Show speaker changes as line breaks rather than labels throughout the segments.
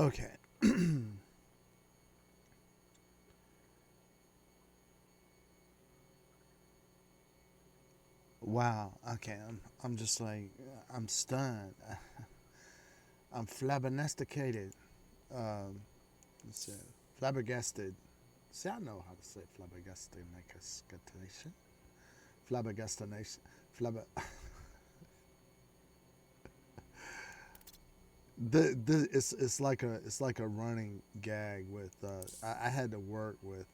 Okay. Wow. Okay. I'm just like I'm stunned. I'm flabbergasticated. Um, let's see, flabbergasted. See, I know how to say flabbergastation. Flabbergastination. Flabber. It's like a running gag with. I had to work with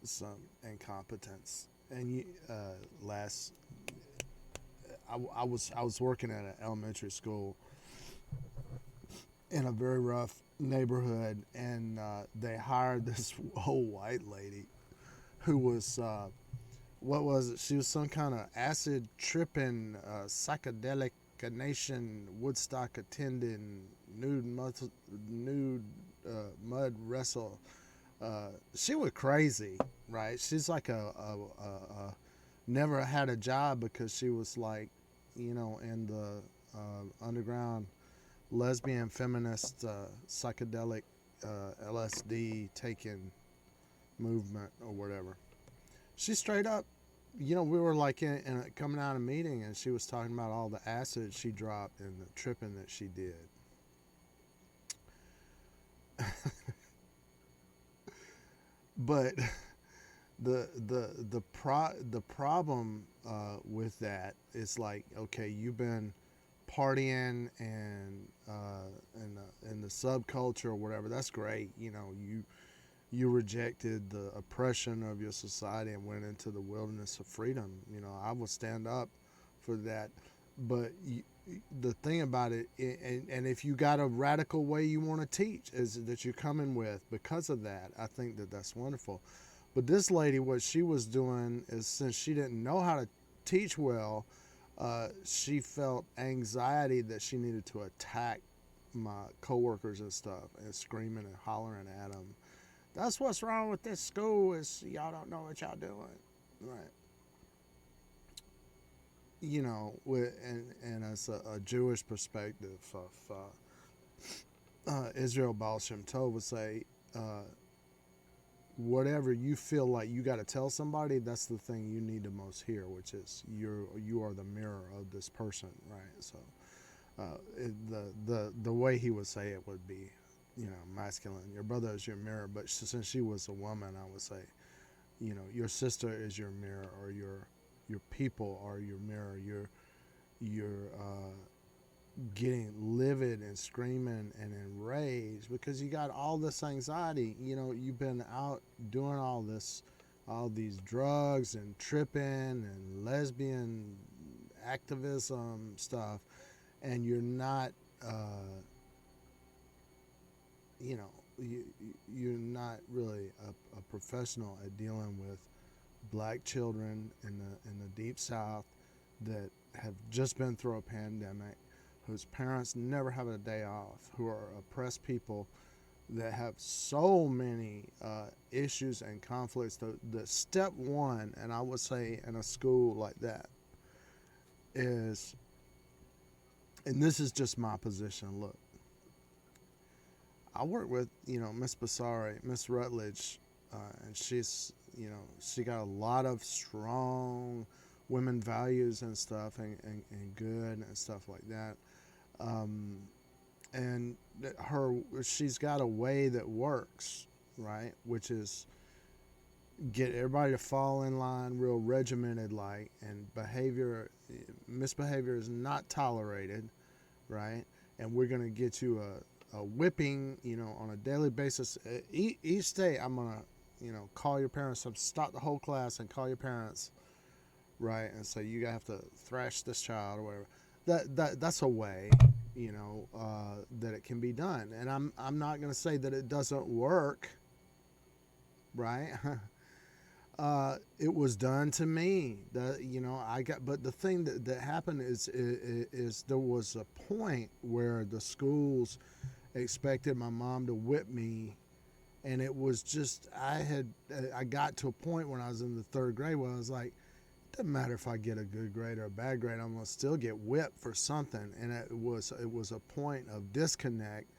some incompetence, and last I was working at an elementary school in a very rough neighborhood, and they hired this old white lady who was what was it? She was some kind of acid tripping, psychedelic nation, Woodstock attending, nude mud wrestle. She was crazy, right? She's like a never had a job because she was like, in the underground lesbian feminist psychedelic LSD taking movement or whatever. She straight up, we were like coming out of a meeting, and she was talking about all the acid she dropped and the tripping that she did. But the problem with that is like, okay, you've been partying and in the subculture or whatever. That's great. You rejected the oppression of your society and went into the wilderness of freedom. I would stand up for that. But the thing about it, and if you got a radical way you want to teach, is that you're coming with because of that. I think that that's wonderful. But this lady, what she was doing is, since she didn't know how to teach well, she felt anxiety that she needed to attack my coworkers and stuff, and screaming and hollering at them. That's what's wrong with this school, is y'all don't know what y'all doing, right? And as a Jewish perspective of Israel Baal Shem Tov would say, uh, whatever you feel like you got to tell somebody, that's the thing you need to most hear, which is you are the mirror of this person, right? So the way he would say it would be, masculine. Your brother is your mirror, but since she was a woman, I would say, your sister is your mirror, or your people are your mirror. You're getting livid and screaming and enraged because you got all this anxiety. You've been out doing all these drugs and tripping and lesbian activism stuff, and you're not, you know, you're not really a professional at dealing with black children in the deep south that have just been through a pandemic, whose parents never have a day off, who are oppressed people that have so many issues and conflicts. The step one, and I would say in a school like that, is, and this is just my position. Look, I work with Miss Basari, Miss Rutledge, and she got a lot of strong women values and stuff, and good and stuff like that. Um, and she's got a way that works, right, which is get everybody to fall in line real regimented, like, and misbehavior is not tolerated, right? And we're going to get you a whipping, on a daily basis. Each day I'm going to call your parents, stop the whole class and call your parents, right, and say you have to thrash this child or whatever. That's a way, that it can be done. And I'm not going to say that it doesn't work, right? It was done to me. But the thing that happened is there was a point where the schools expected my mom to whip me, and it was just I got to a point when I was in the third grade where I was like, it doesn't matter if I get a good grade or a bad grade, I'm gonna still get whipped for something. And it was a point of disconnect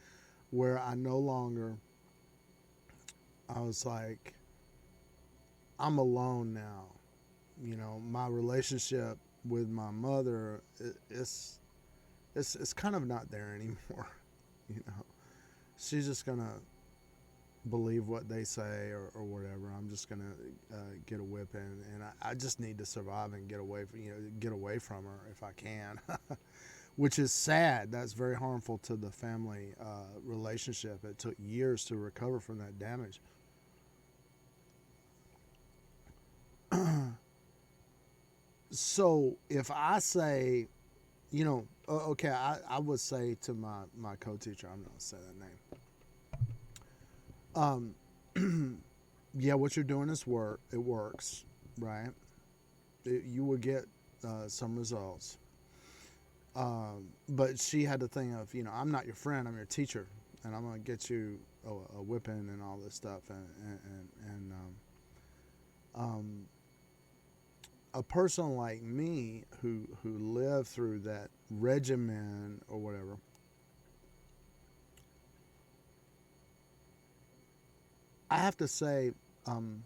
where I no longer, I was like, I'm alone now. You know, my relationship with my mother, it's kind of not there anymore. You know, she's just gonna believe what they say or whatever. I'm just gonna get a whipping, and I just need to survive and get away from get away from her if I can, which is sad. That's very harmful to the family relationship. It took years to recover from that damage. So if I say, okay, I would say to my co-teacher, I'm not gonna say that name. Yeah, what you're doing is work. It works, right? You will get some results. But she had to think of, I'm not your friend. I'm your teacher, and I'm gonna get you a whipping and all this stuff, and a person like me who lived through that regimen or whatever. I have to say, I'm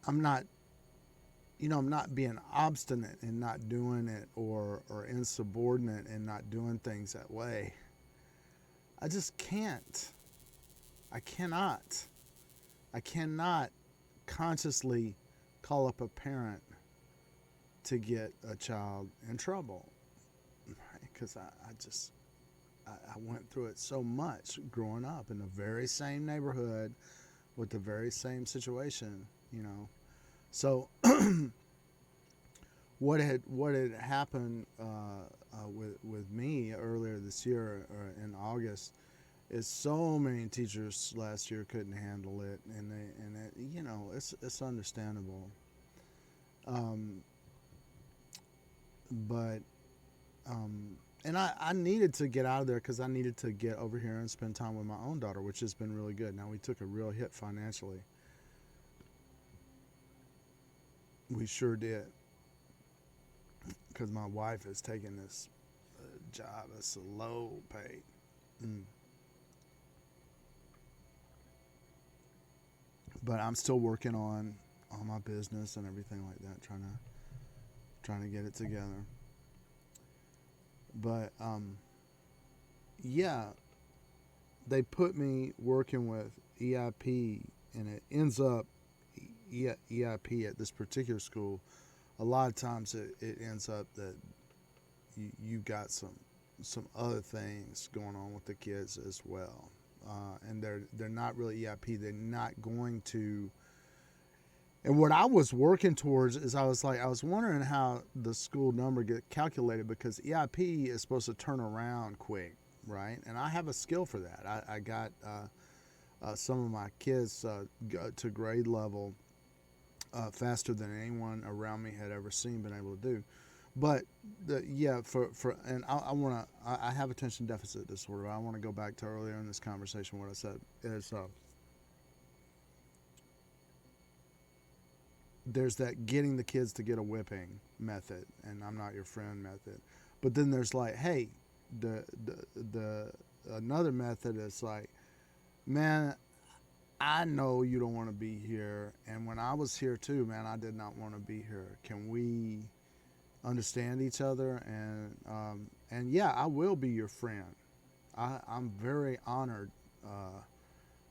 not, I'm not being obstinate and not doing it, or insubordinate and not doing things that way. I just can't. I cannot. I cannot consciously call up a parent to get a child in trouble, because I went through it so much growing up in the very same neighborhood with the very same situation, So what had happened with me earlier this year, in August, is so many teachers last year couldn't handle it, it's understandable. Um, but and I needed to get out of there because I needed to get over here and spend time with my own daughter, which has been really good. Now, we took a real hit financially. We sure did, because my wife is taking this job that's low paid. Mm. But I'm still working on my business and everything like that, trying to get it together. But yeah, they put me working with EIP, and it ends up EIP at this particular school. A lot of times it ends up that you got some other things going on with the kids as well, and they're not really EIP. They're not going to. And what I was working towards is I was wondering how the school number get calculated, because EIP is supposed to turn around quick, right? And I have a skill for that. I got some of my kids to grade level faster than anyone around me had ever been able to do. But and I have attention deficit disorder. I want to go back to earlier in this conversation. What I said is, there's that getting the kids to get a whipping method, and I'm not your friend method. But then there's like, hey, the another method is like, man, I know you don't want to be here, and when I was here too, man, I did not want to be here. Can we understand each other? And yeah, I will be your friend. I'm very honored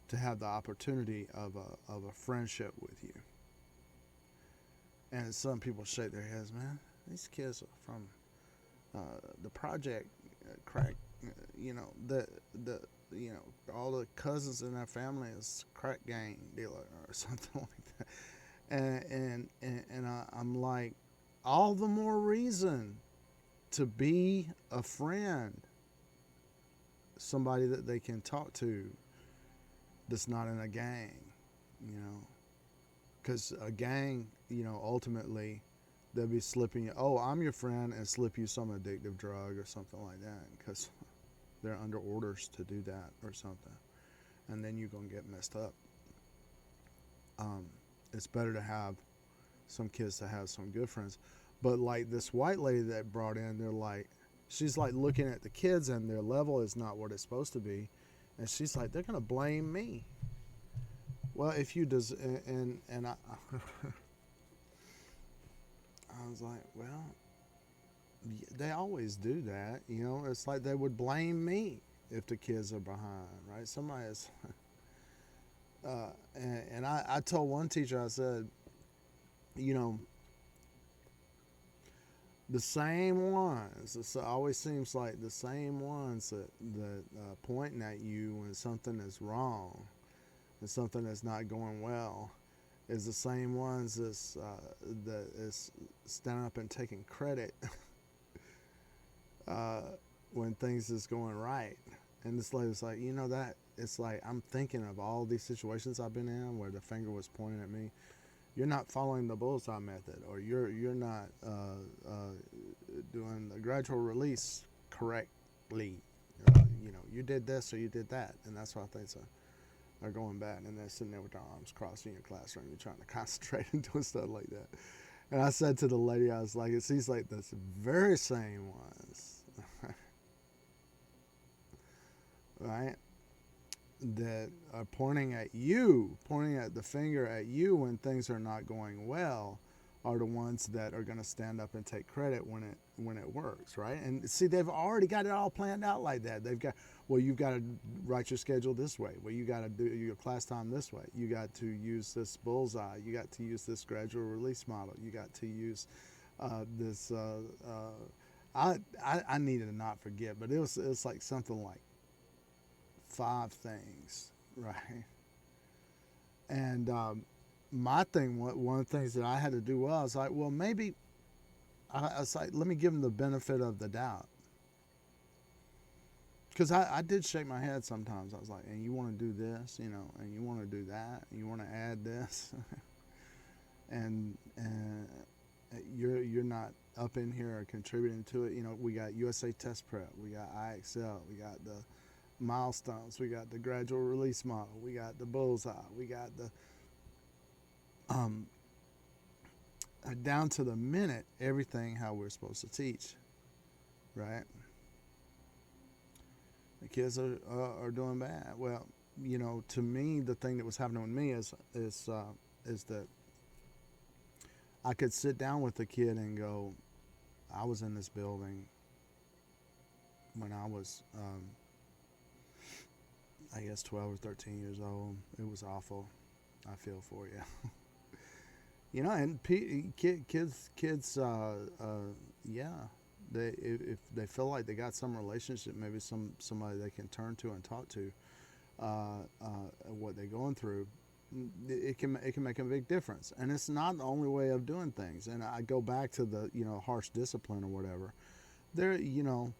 to have the opportunity of a friendship with you. And some people shake their heads, man. These kids are from the project crack. All the cousins in their family is crack gang dealer or something like that. I'm like, all the more reason to be a friend, somebody that they can talk to that's not in a gang, because a gang, ultimately they'll be slipping you, oh, I'm your friend, and slip you some addictive drug or something like that, because they're under orders to do that or something, and then you're gonna get messed up. It's better to have some kids to have some good friends. But like this white lady that brought in, they're like, she's like looking at the kids and their level is not what it's supposed to be, and she's like, they're gonna blame me. Well, if you does, and I, I was like, well, they always do that, you know. It's like they would blame me if the kids are behind, right? Somebody is, and I told one teacher, I said, you know, the same ones. It always seems like the same ones that pointing at you when something is wrong and something is not going well is the same ones that is standing up and taking credit when things is going right. And this lady's like, you know, that it's like I'm thinking of all these situations I've been in where the finger was pointing at me. You're not following the bullseye method, or you're not doing the gradual release correctly. You know, you did this or you did that, and that's why things are going bad. And they're sitting there with their arms crossed in your classroom. You're trying to concentrate and doing stuff like that. And I said to the lady, I was like, it seems like the very same ones, right? That are pointing at you, pointing at the finger at you when things are not going well, are the ones that are going to stand up and take credit when it works, right? And see, they've already got it all planned out like that. They've got, well, you've got to write your schedule this way. Well, you got to do your class time this way. You got to use this bullseye. You got to use this gradual release model. You got to use this. I needed to not forget, but it was like something like 5 things, right? And my thing, one of the things that I had to do well, I was like, well, maybe, I was like, let me give them the benefit of the doubt. Because I did shake my head sometimes. I was like, and you want to do this, you know, and you want to do that, and you want to add this, and you're not up in here or contributing to it. You know, we got USA Test Prep, we got IXL, we got the milestones, we got the gradual release model, we got the bullseye, we got the down to the minute, everything how we're supposed to teach, right? The kids are doing bad. Well, you know, to me, the thing that was happening with me is that I could sit down with the kid and go, I was in this building when I was I guess 12 or 13 years old. It was awful. I feel for you. You know, and kids, yeah, if they feel like they got some relationship, maybe somebody they can turn to and talk to, what they're going through, it can make a big difference. And it's not the only way of doing things. And I go back to the, you know, harsh discipline or whatever. There, you know,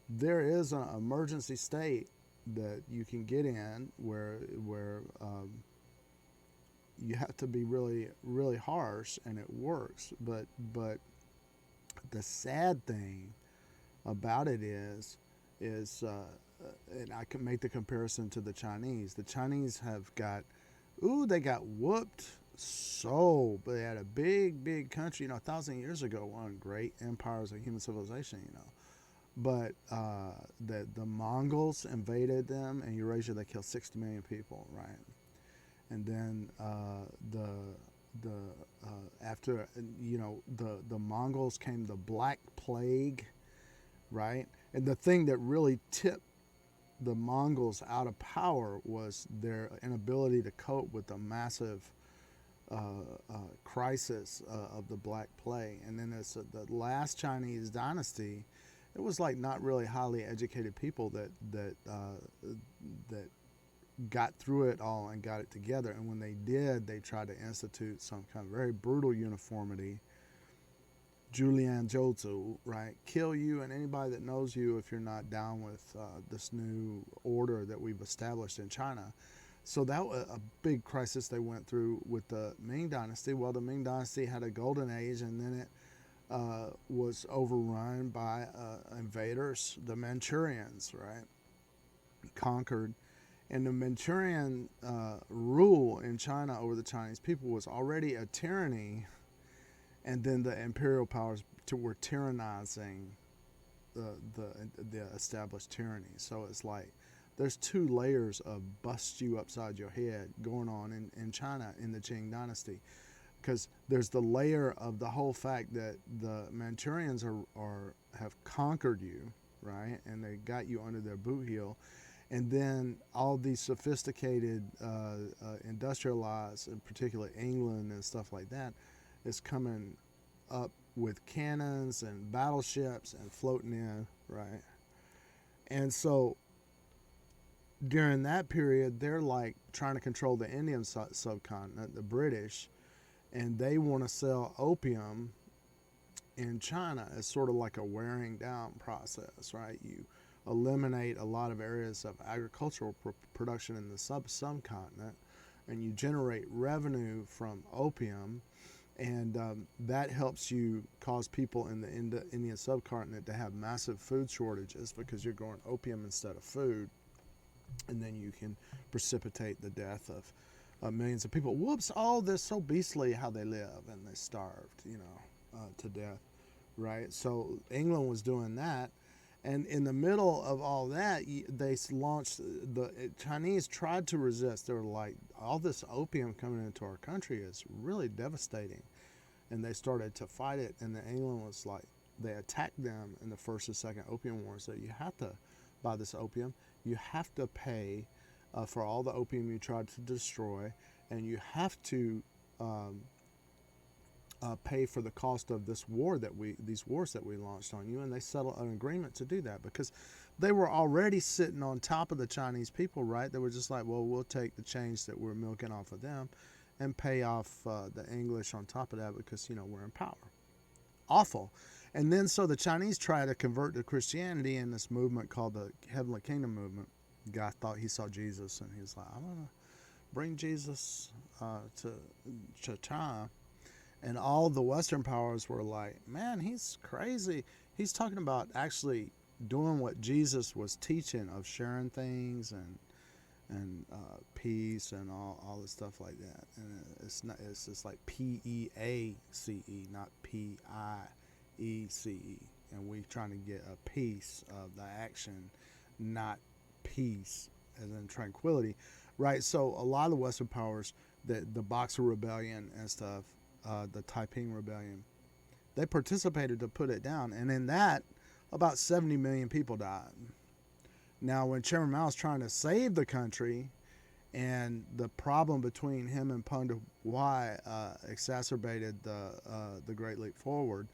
there is an emergency state that you can get in where you have to be really, really harsh, and it works. But the sad thing about it is and I can make the comparison to the Chinese. The Chinese have got, they got whooped so, but they had a big country, you know, 1,000 years ago, one great empires of human civilization, you know. But the Mongols invaded them in Eurasia. They killed 60 million people, right? And then after, you know, the Mongols came the Black Plague, right? And the thing that really tipped the Mongols out of power was their inability to cope with the massive crisis of the Black Plague. And then it's the last Chinese dynasty. It was like not really highly educated people that got through it all and got it together. And when they did, they tried to institute some kind of very brutal uniformity. Julian Zhouzi, right? Kill you and anybody that knows you if you're not down with this new order that we've established in China. So that was a big crisis they went through with the Ming Dynasty. Well, the Ming Dynasty had a golden age, and then it was overrun by invaders, the Manchurians, right? Conquered. And the Manchurian rule in China over the Chinese people was already a tyranny, and then the imperial powers were tyrannizing the established tyranny. So it's like there's two layers of bust you upside your head going on in China in the Qing dynasty, because there's the layer of the whole fact that the Manchurians have conquered you, right, and they got you under their boot heel, and then all these sophisticated industrialized, in particular England and stuff like that, is coming up with cannons and battleships and floating in, right? And so during that period, they're like trying to control the Indian subcontinent, the British, and they want to sell opium in China as sort of like a wearing down process, right? You eliminate a lot of areas of agricultural production in the subcontinent, and you generate revenue from opium, and that helps you cause people in the Indian subcontinent to have massive food shortages because you're growing opium instead of food, and then you can precipitate the death of millions of people. Whoops! Oh, they're so beastly how they live, and they starved, to death, right? So England was doing that, and in the middle of all that, they launched the Chinese tried to resist. They were like, all this opium coming into our country is really devastating, and they started to fight it. And England was like, they attacked them in the First and Second Opium Wars. That you have to buy this opium, you have to pay for all the opium you tried to destroy, and you have to pay for the cost of these wars that we launched on you. And they settled an agreement to do that because they were already sitting on top of the Chinese people, right? They were just like, well, we'll take the change that we're milking off of them and pay off the English on top of that because, we're in power. Awful. And then so the Chinese try to convert to Christianity in this movement called the Heavenly Kingdom movement. The guy thought he saw Jesus, and he was like, I'm going to bring Jesus to China. And all the Western powers were like, man, he's crazy. He's talking about actually doing what Jesus was teaching, of sharing things and peace and all this stuff like that. And it's just like PEACE, not PIECE. And we're trying to get a piece of the action, not peace as in tranquility, right? So a lot of the Western powers, the Boxer Rebellion and stuff, the Taiping Rebellion, they participated to put it down, and in that, about 70 million people died. Now, when Chairman Mao was trying to save the country, and the problem between him and Peng Dehuai exacerbated the Great Leap Forward,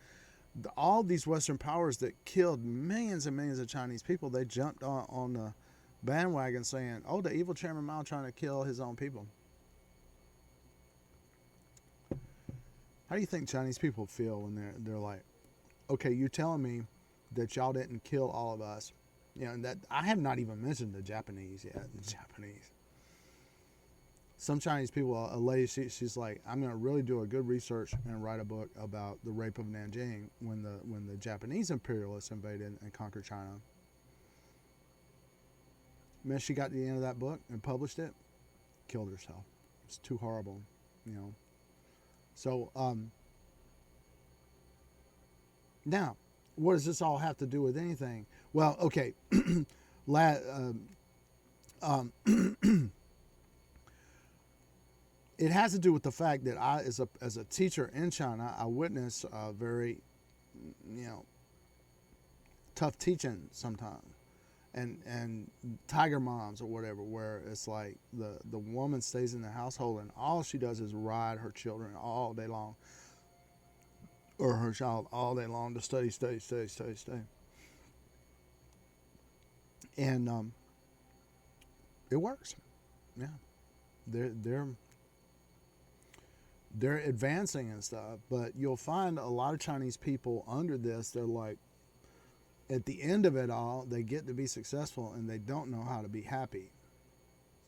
all these Western powers that killed millions and millions of Chinese people, they jumped on the bandwagon saying, oh, the evil Chairman Mao trying to kill his own people. How do you think Chinese people feel when they're like, okay, you're telling me that y'all didn't kill all of us? And that I have not even mentioned the Japanese yet. The Japanese. Some Chinese people, a lady, she's like, I'm going to really do a good research and write a book about the rape of Nanjing when the Japanese imperialists invaded and conquered China. Man, she got to the end of that book and published it, killed herself. It's too horrible, So, now, what does this all have to do with anything? Well, okay, it has to do with the fact that I, as a teacher in China, I witness very, tough teaching sometimes. And tiger moms or whatever, where it's like the woman stays in the household and all she does is ride her children all day long, or her child all day long to study. And it works. Yeah, they're advancing and stuff, but you'll find a lot of Chinese people under this. They're like, at the end of it all, they get to be successful and they don't know how to be happy,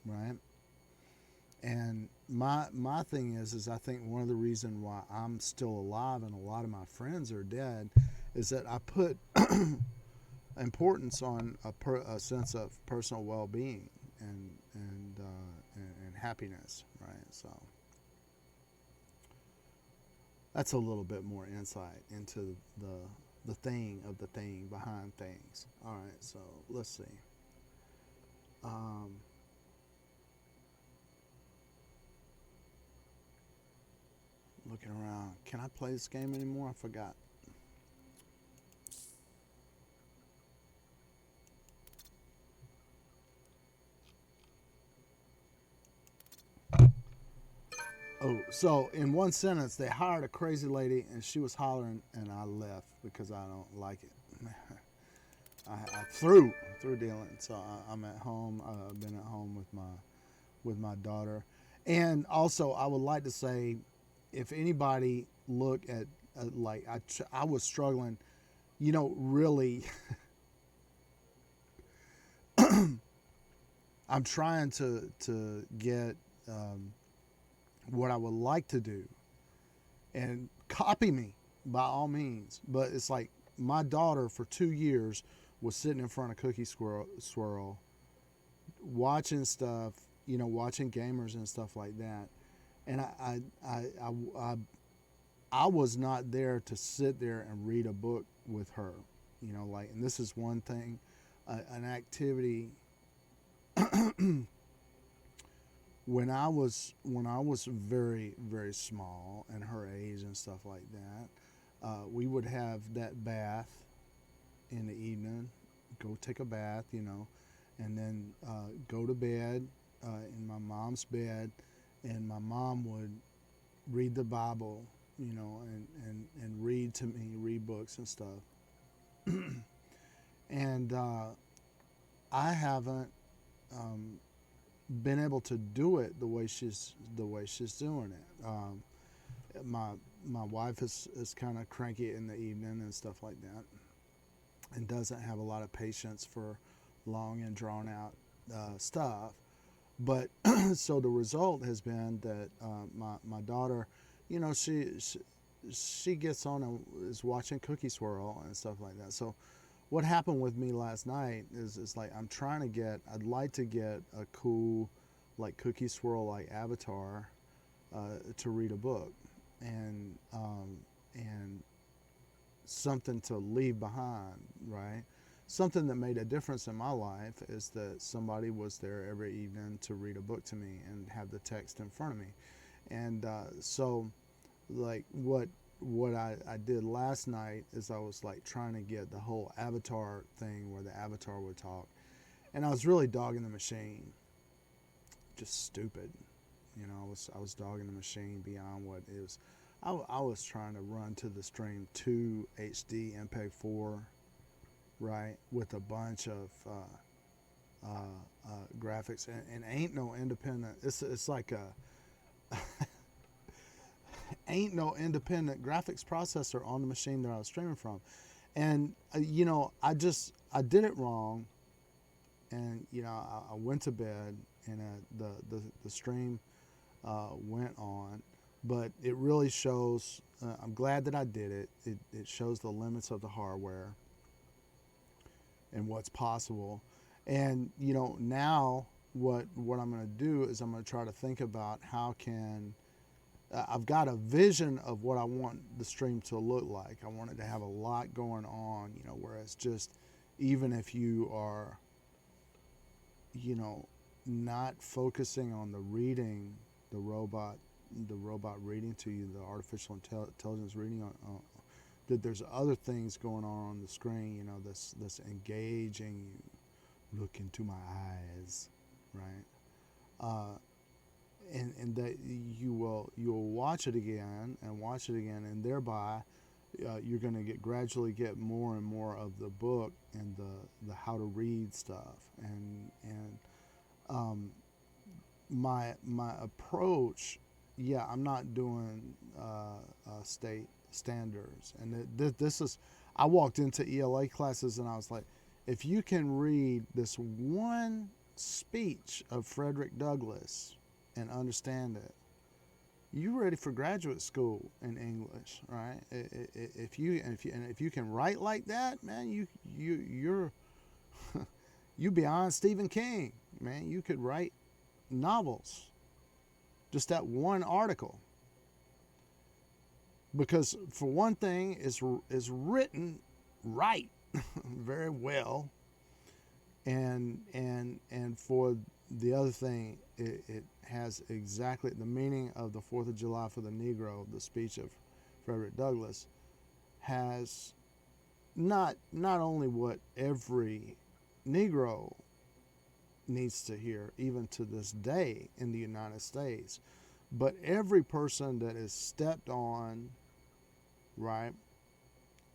right? And my thing is I think one of the reasons why I'm still alive and a lot of my friends are dead is that I put importance on a sense of personal well-being and happiness, right? So that's a little bit more insight into the thing of the thing behind things. All right, so let's see. Um, Looking around. Can I play this game anymore? I forgot. Oh, so in one sentence, they hired a crazy lady, and she was hollering, and I left because I don't like it. I threw dealing. So I'm at home. I've been at home with my daughter, and also I would like to say, if anybody look at like I was struggling, really, I'm trying to get what I would like to do, and copy me by all means. But it's like my daughter for 2 years was sitting in front of Cookie Swirl watching stuff, watching gamers and stuff like that. And I was not there to sit there and read a book with her, and this is one thing, an activity. When I was very very small and her age and stuff like that, we would have that bath in the evening, go take a bath, and then go to bed in my mom's bed, and my mom would read the Bible, and read to me, read books and stuff. And I haven't been able to do it the way she's doing it. My wife is kind of cranky in the evening and stuff like that, and doesn't have a lot of patience for long and drawn out stuff. But so the result has been that my daughter, she gets on and is watching Cookie Swirl and stuff like that. So what happened with me last night is like I'd like to get a cool like Cookie Swirl like avatar to read a book, and something to leave behind, right? Something that made a difference in my life is that somebody was there every evening to read a book to me and have the text in front of me. And so like what I did last night is I was like trying to get the whole avatar thing where the avatar would talk, and I was really dogging the machine, just stupid. I was dogging the machine beyond what it was. I was trying to run to the stream 2 HD MPEG 4, right, with a bunch of graphics, and ain't no independent. It's like a ain't no independent graphics processor on the machine that I was streaming from, and I did it wrong, and I went to bed, and the stream went on, but it really shows. I'm glad that I did it. It shows the limits of the hardware and what's possible, and now what I'm going to do is I'm going to try to think about how can. I've got a vision of what I want the stream to look like. I want it to have a lot going on, whereas just even if you are, not focusing on the reading, the robot reading to you, the artificial intelligence reading that there's other things going on the screen, that's engaging you. Look into my eyes, right? And that you'll watch it again and watch it again, and thereby you're going to gradually get more and more of the book and the how to read stuff, and my approach. Yeah, I'm not doing state standards, and this is. I walked into ELA classes and I was like, if you can read this one speech of Frederick Douglass and understand it, you're ready for graduate school in English, right? If you can write like that, man, you're you beyond Stephen King, man. You could write novels. Just that one article. because for one thing, it's written right, very well, and for the other thing, it has exactly the meaning of the Fourth of July for the Negro, the speech of Frederick Douglass, has not only what every Negro needs to hear, even to this day in the United States, but every person that is stepped on, right,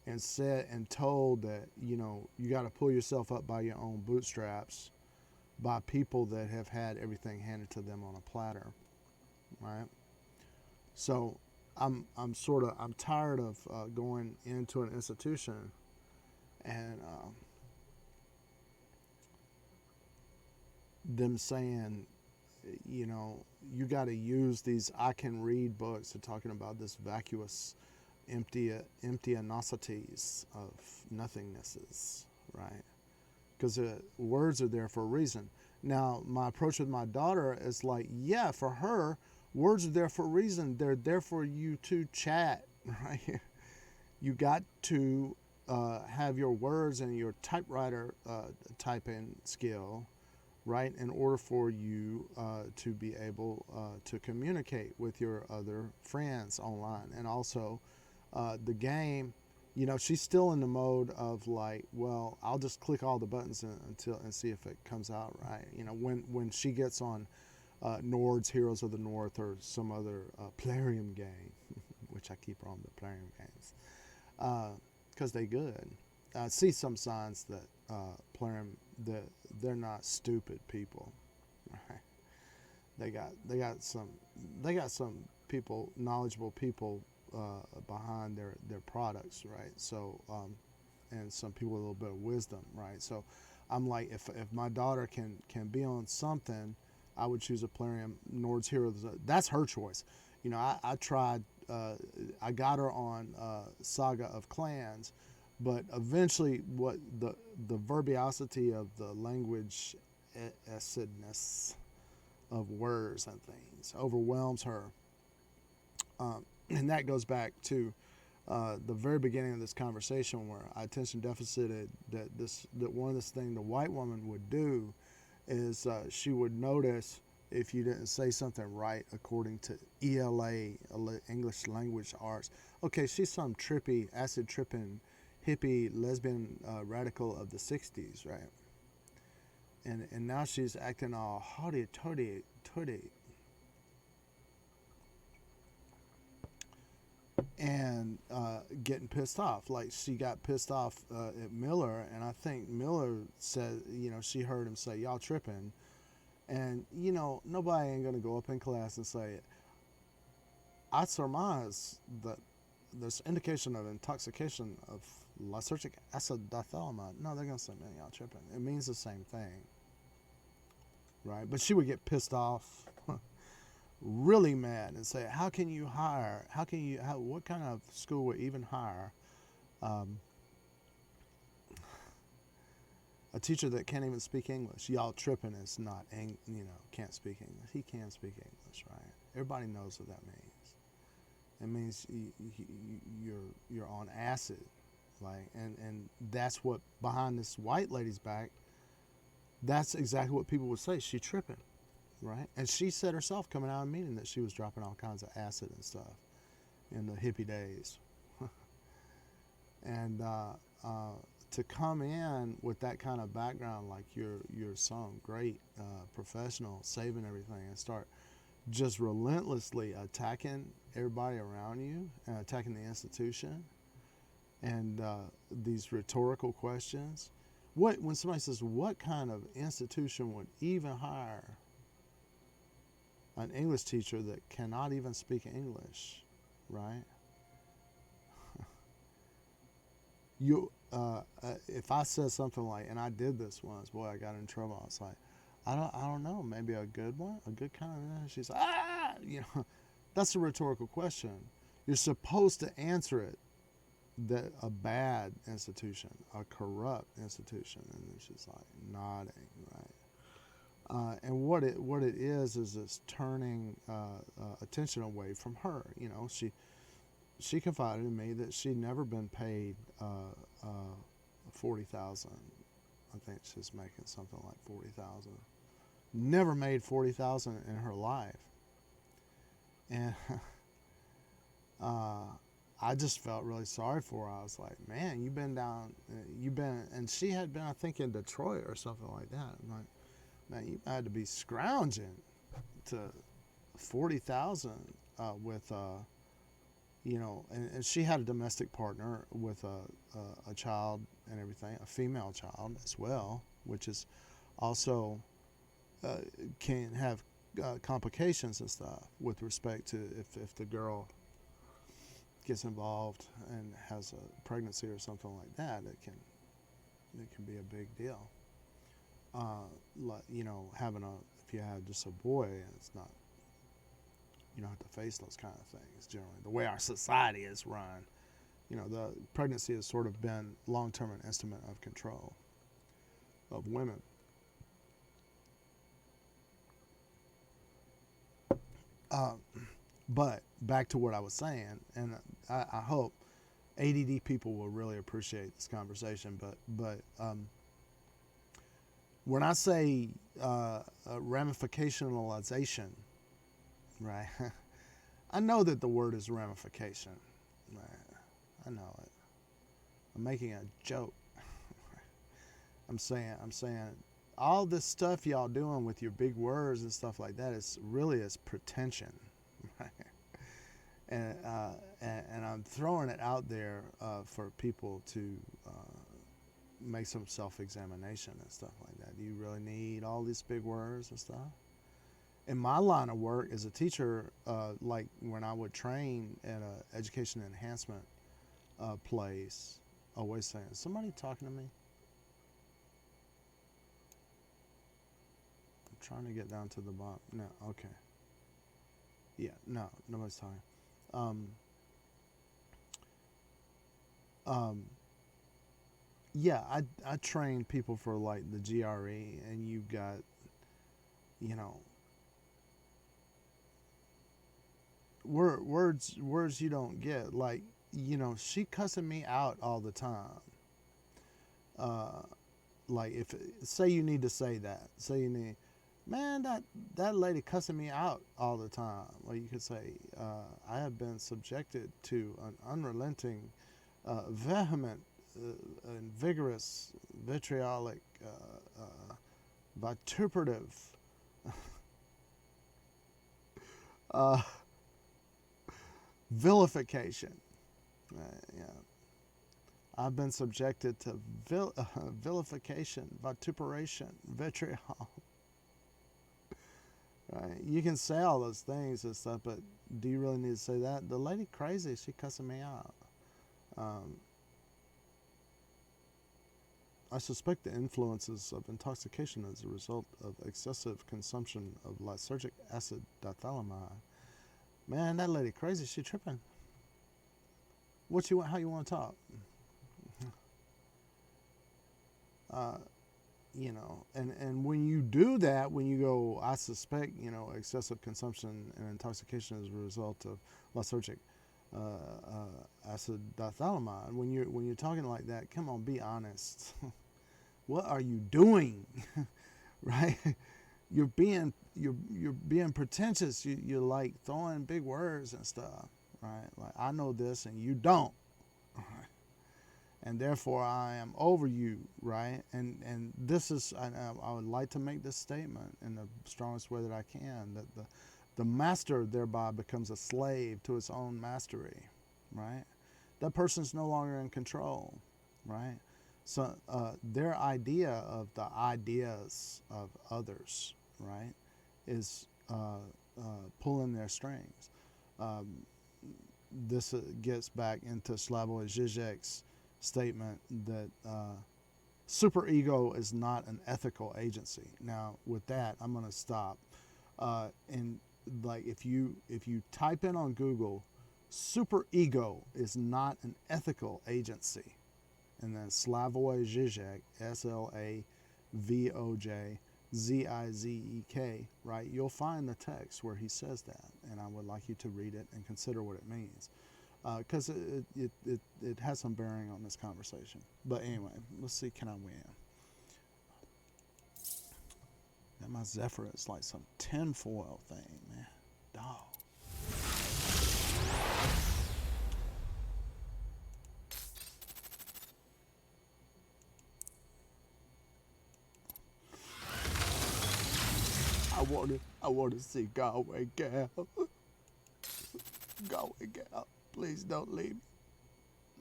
and said and told that, you got to pull yourself up by your own bootstraps by people that have had everything handed to them on a platter, right? So I'm tired of going into an institution and them saying, you got to use these I can read books. They're talking about this vacuous, empty of nothingnesses, right? Because words are there for a reason. Now, my approach with my daughter is like, yeah, for her, words are there for a reason. They're there for you to chat, right? You got to have your words and your typewriter typing skill, right, in order for you to be able to communicate with your other friends online. And also, the game, she's still in the mode of like, well, I'll just click all the buttons and see if it comes out right. When she gets on Nord's Heroes of the North or some other Plarium game, which I keep her on the Plarium games, because they good. I see some signs that Plarium, they're not stupid people, right? They got some people, knowledgeable people behind their products, right? So and some people with a little bit of wisdom, right? So I'm like, if my daughter can be on something, I would choose a Plarium Nord's Heroes. That's her choice. I tried. I got her on Saga of Clans, but eventually, what the verbiosity of the language acidness of words and things overwhelms her. And that goes back to the very beginning of this conversation, where I attention deficited that one of this thing the white woman would do is she would notice if you didn't say something right according to ELA, English Language Arts. Okay, she's some trippy, acid tripping, hippie, lesbian radical of the 60s, right? And now she's acting all haughty-toity, and getting pissed off. Like, she got pissed off at Miller, and I think Miller said, she heard him say, y'all tripping. And, nobody ain't going to go up in class and say, I surmise that there's indication of intoxication of lysergic acid diethylamide. No, they're going to say, man, y'all tripping. It means the same thing, right? But she would get pissed off, really mad, and say, what kind of school would even hire a teacher that can't even speak English? Y'all tripping is not, can't speak English. He can speak English, right? Everybody knows what that means. It means you're on acid, like, and that's what, behind this white lady's back, that's exactly what people would say. She tripping, right? And she said herself, coming out of a meeting, that she was dropping all kinds of acid and stuff in the hippie days. And to come in with that kind of background, like you're some great professional saving everything, and start just relentlessly attacking everybody around you and attacking the institution, and these rhetorical questions. When somebody says, what kind of institution would even hire an English teacher that cannot even speak English, right? If I said something like, and I did this once, boy, I got in trouble. I was like, I don't know, maybe a good one, a good kind of. She's like, that's a rhetorical question. You're supposed to answer it, that a bad institution, a corrupt institution, and then she's like nodding, right? And what it is it's turning attention away from her. she confided in me that she'd never been paid 40,000. I think she's making something like 40,000. Never made 40,000 in her life, and I just felt really sorry for her. I was like, man, you've been, and she had been, I think, in Detroit or something like that. I'm like, man, you had to be scrounging to 40,000 with, and she had a domestic partner with a child and everything, a female child as well, which is also can have complications and stuff with respect to if the girl gets involved and has a pregnancy or something like that, it can be a big deal. Having if you have just a boy, it's not, you don't have to face those kind of things generally. The way our society is run, the pregnancy has sort of been long-term an instrument of control of women. But back to what I was saying, and I hope ADD people will really appreciate this conversation. But when I say ramificationalization, right? I know that the word is ramification. Right? I know it. I'm making a joke. I'm saying all this stuff y'all doing with your big words and stuff like that is pretension. And I'm throwing it out there for people to make some self-examination and stuff like that. Do you really need all these big words and stuff? In my line of work as a teacher, like when I would train at an education enhancement place, always saying, somebody talking to me? I'm trying to get down to the bottom. No, okay. Yeah, no, nobody's talking. Yeah, I train people for like the GRE, and you've got, words you don't get. Like, she cussing me out all the time. Like if say you need to say that, man, that lady cussing me out all the time. Well, you could say, I have been subjected to an unrelenting, vehement, and vigorous, vitriolic, vituperative, vilification. Yeah. I've been subjected to vilification, vituperation, vitriol. Right? You can say all those things and stuff, but do you really need to say that? The lady crazy, she cussing me out. I suspect the influences of intoxication as a result of excessive consumption of lysergic acid diethylamide. Man, that lady crazy, she tripping. How you want to talk? And when you do that, when you go, I suspect, excessive consumption and intoxication as a result of lysergic acid diethylamide. When you're talking like that, come on, be honest. What are you doing? Right? You're being pretentious. You're like throwing big words and stuff, right? Like, I know this and you don't. Right? And therefore I am over you, right? And this is, I would like to make this statement in the strongest way that I can, that the master thereby becomes a slave to his own mastery, right? That person's no longer in control, right? So their idea of the ideas of others, right, is pulling their strings. This gets back into Slavoj Žižek's statement that superego is not an ethical agency. Now, with that, I'm going to stop. And like, if you type in on Google, superego is not an ethical agency, and then Slavoj Žižek, SLAVOJ ZIZEK, right? You'll find the text where he says that, and I would like you to read it and consider what it means. because it has some bearing on this conversation. But anyway, let's see, can I win? That my Zephyr is like some tinfoil thing, man. Dog. I want to see Galway Gal. Galway Gal, please don't leave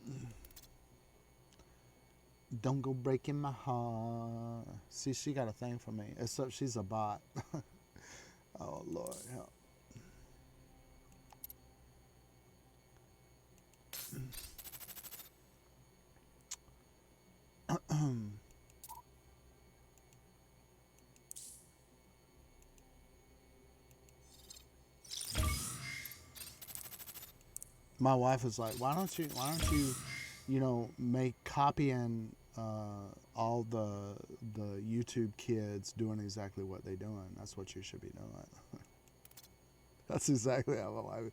me. Don't go breaking my heart. See, she got a thing for me, except she's a bot. Oh, Lord, help. My wife was like, why don't you, make copying all the YouTube kids doing exactly what they're doing. That's what you should be doing. That's exactly how my wife.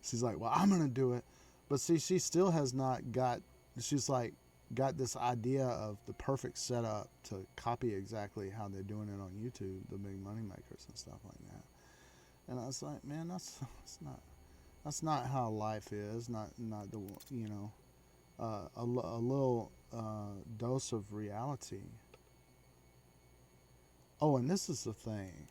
She's like, well, I'm gonna do it, but see, she still has not got. She's like got this idea of the perfect setup to copy exactly how they're doing it on YouTube, the big money makers and stuff like that. And I was like, man, that's not how life is. Not the a little dose of reality. Oh, and this is the thing.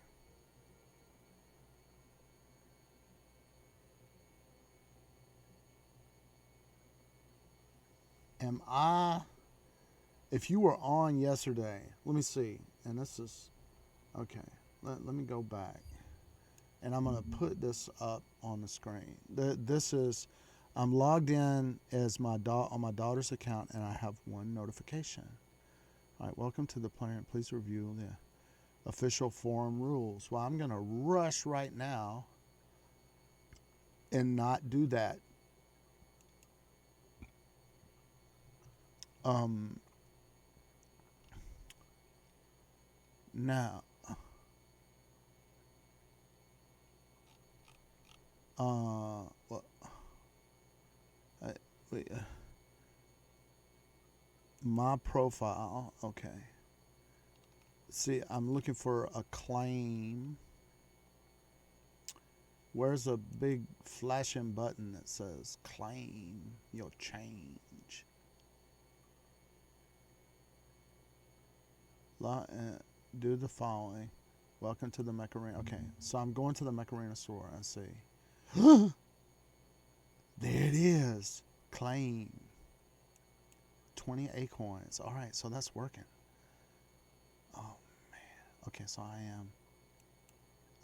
Am I? If you were on yesterday, let me see. And this is okay. Let me go back, and I'm gonna put this up on the screen. This is. I'm logged in as on my daughter's account, and I have one notification. All right, welcome to the plan. Please review the official forum rules. Well, I'm gonna rush right now and not do that. Now, well, wait, my profile, okay. See, I'm looking for a claim. Where's a big flashing button that says claim your change? Do the following. Welcome to the Mech Arena. Okay, so I'm going to the Mech Arena store and see. There it is. Claim. 20 acorns. All right, so that's working. Oh, man. Okay, so I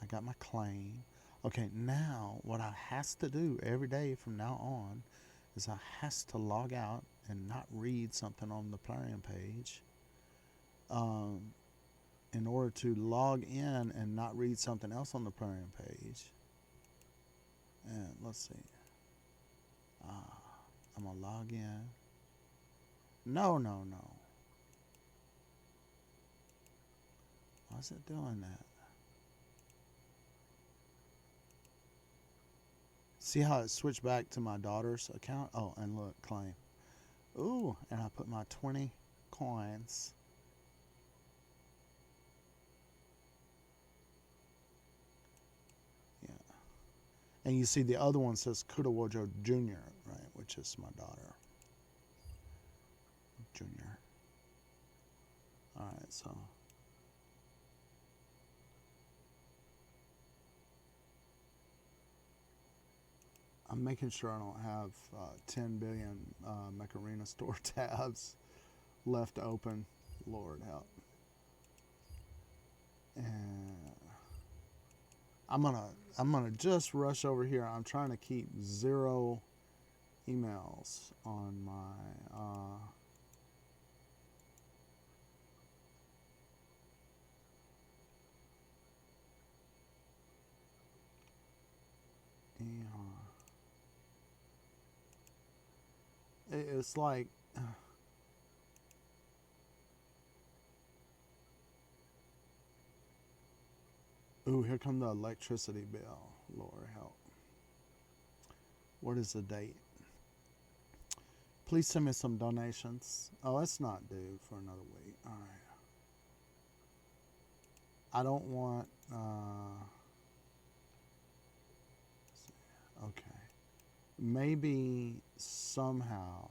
got my claim. Okay, now what I has to do every day from now on is I has to log out and not read something on the Plarium page. In order to log in and not read something else on the Plarium page. And let's see. I'm gonna log in. No. Why is it doing that? See how it switched back to my daughter's account? Oh, and look, claim. Ooh, and I put my 20 coins. Yeah. And you see the other one says Kudawojo Jr., right? Which is my daughter. Junior. Alright, so. I'm making sure I don't have 10 billion Mech Arena store tabs left open. Lord help. And I'm gonna just rush over here. I'm trying to keep 0 emails on my it's like ooh, here come the electricity bill. Lord help. What is the date? Please send me some donations. Oh, it's not due for another week. All right. I don't want. Okay. Maybe somehow,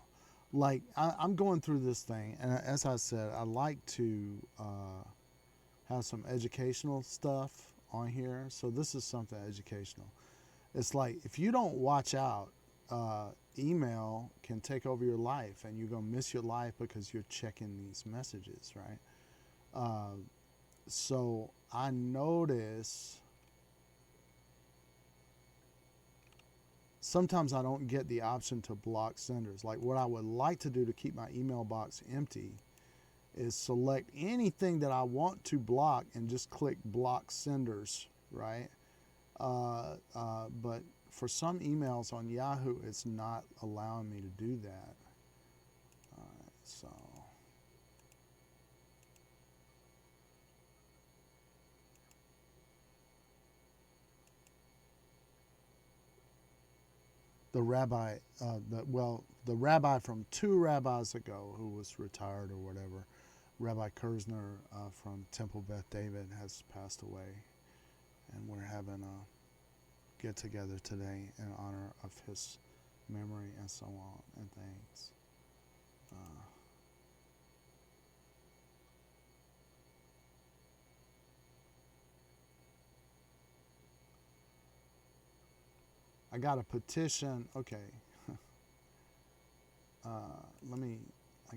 like I'm going through this thing, and as I said, I like to have some educational stuff on here. So this is something educational. It's like if you don't watch out, email can take over your life, and you're gonna miss your life because you're checking these messages, right? So I notice sometimes I don't get the option to block senders. Like what I would like to do to keep my email box empty is select anything that I want to block and just click block senders, right? But for some emails on Yahoo, it's not allowing me to do that. All right, so. The rabbi, the rabbi from 2 rabbis ago who was retired or whatever, Rabbi Kerzner from Temple Beth David has passed away, and we're having a get together today in honor of his memory and so on and things. I got a petition. Okay. I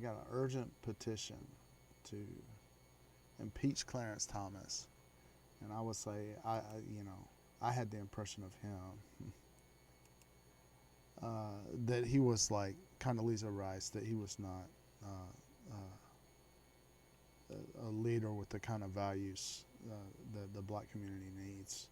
got an urgent petition to impeach Clarence Thomas. And I would say, I had the impression of him that he was like Condoleezza Rice, that he was not a leader with the kind of values that the black community needs.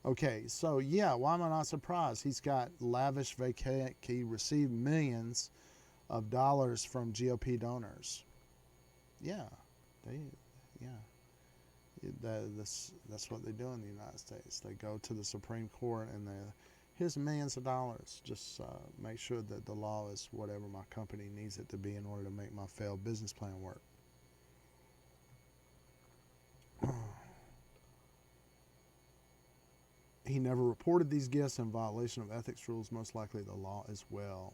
Okay, so yeah, why am I not surprised? He's got lavish vacation. He received millions of dollars from GOP donors. Yeah, yeah. That's what they do in the United States. They go to the Supreme Court and here's millions of dollars. Just make sure that the law is whatever my company needs it to be in order to make my failed business plan work. He never reported these gifts in violation of ethics rules, most likely the law as well.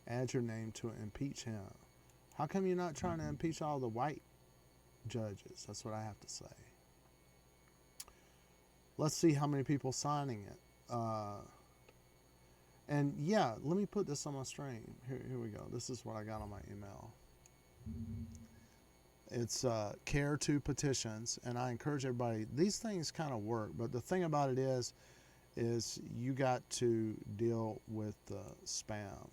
Add your name to impeach him. How come you're not trying to impeach all the white judges? That's what I have to say. Let's see how many people signing it. And yeah, let me put this on my screen. Here we go. This is what I got on my email. It's care to petitions, and I encourage everybody. These things kind of work, but the thing about it is you got to deal with spam.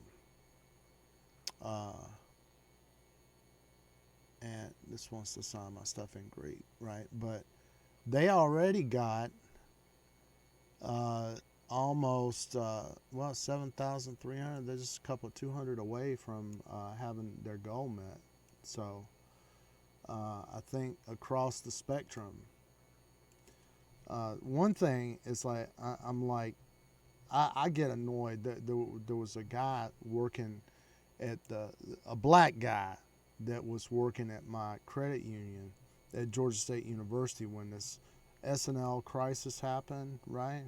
And this wants to sign my stuff in Greek, right? But they already got almost 7,300. They're just a couple of 200 away from having their goal met. So I think across the spectrum, one thing is like I'm like I get annoyed that there was a guy working at a black guy that was working at my credit union at Georgia State University when this S&L crisis happened, right?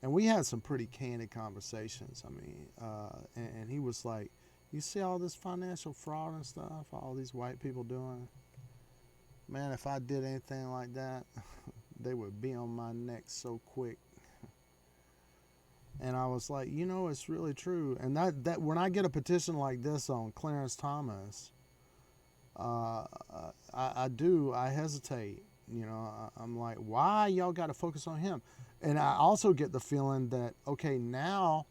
And we had some pretty candid conversations. I mean, and he was like, you see all this financial fraud and stuff, all these white people doing? Man, if I did anything like that, they would be on my neck so quick. And I was like, it's really true. And that when I get a petition like this on Clarence Thomas, I hesitate. I'm like, why y'all got to focus on him? And I also get the feeling that, okay, now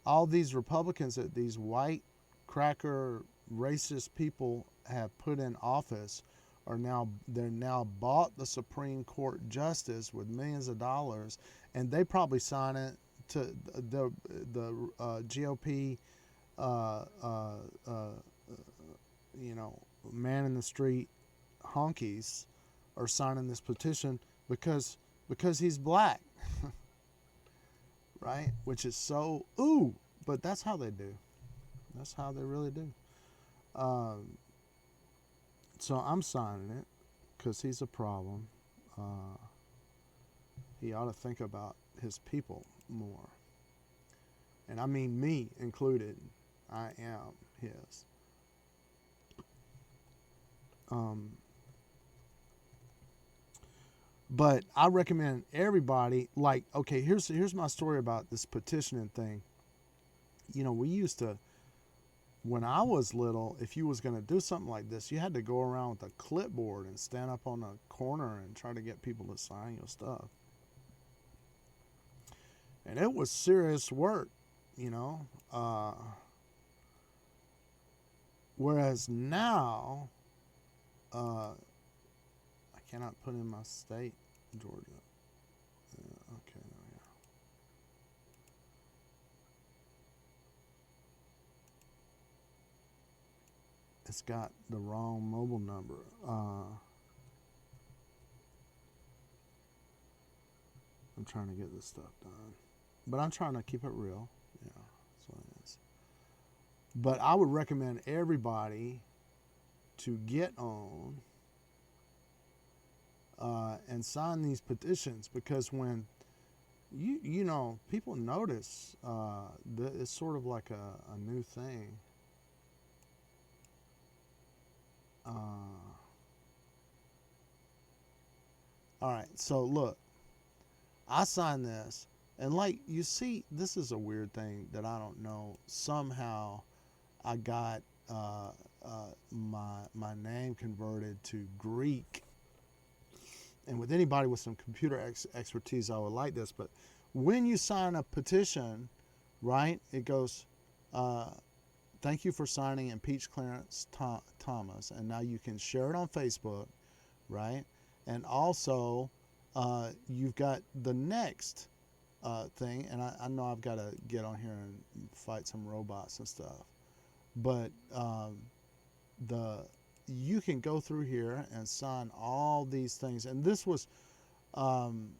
all these Republicans that these white cracker racist people have put in office they're now bought the Supreme Court justice with millions of dollars, and they probably sign it to the GOP man in the street honkies are signing this petition because he's black, right? Which is so ooh, but that's how they do. That's how they really do. So I'm signing it because he's a problem. He ought to think about his people more. And I mean me included. I am his. But I recommend everybody, like, okay, here's my story about this petitioning thing. You know, we used to, when I was little, if you was going to do something like this, you had to go around with a clipboard and stand up on a corner and try to get people to sign your stuff. And it was serious work, you know. Whereas now, I cannot put in my state, Georgia. Yeah, okay, there we go. It's got the wrong mobile number. I'm trying to get this stuff done. But I'm trying to keep it real. Yeah, that's what it is. But I would recommend everybody to get on and sign these petitions, because when you know, people notice it's sort of like a new thing. All right, so look, I signed this, and like you see, this is a weird thing that I don't know. Somehow, I got my name converted to Greek. And with anybody with some computer expertise, I would like this. But when you sign a petition, right, it goes, thank you for signing Impeach Clarence Thomas. And now you can share it on Facebook, right? And also, you've got the next thing. And I know I've got to get on here and fight some robots and stuff. But you can go through here and sign all these things. And this was some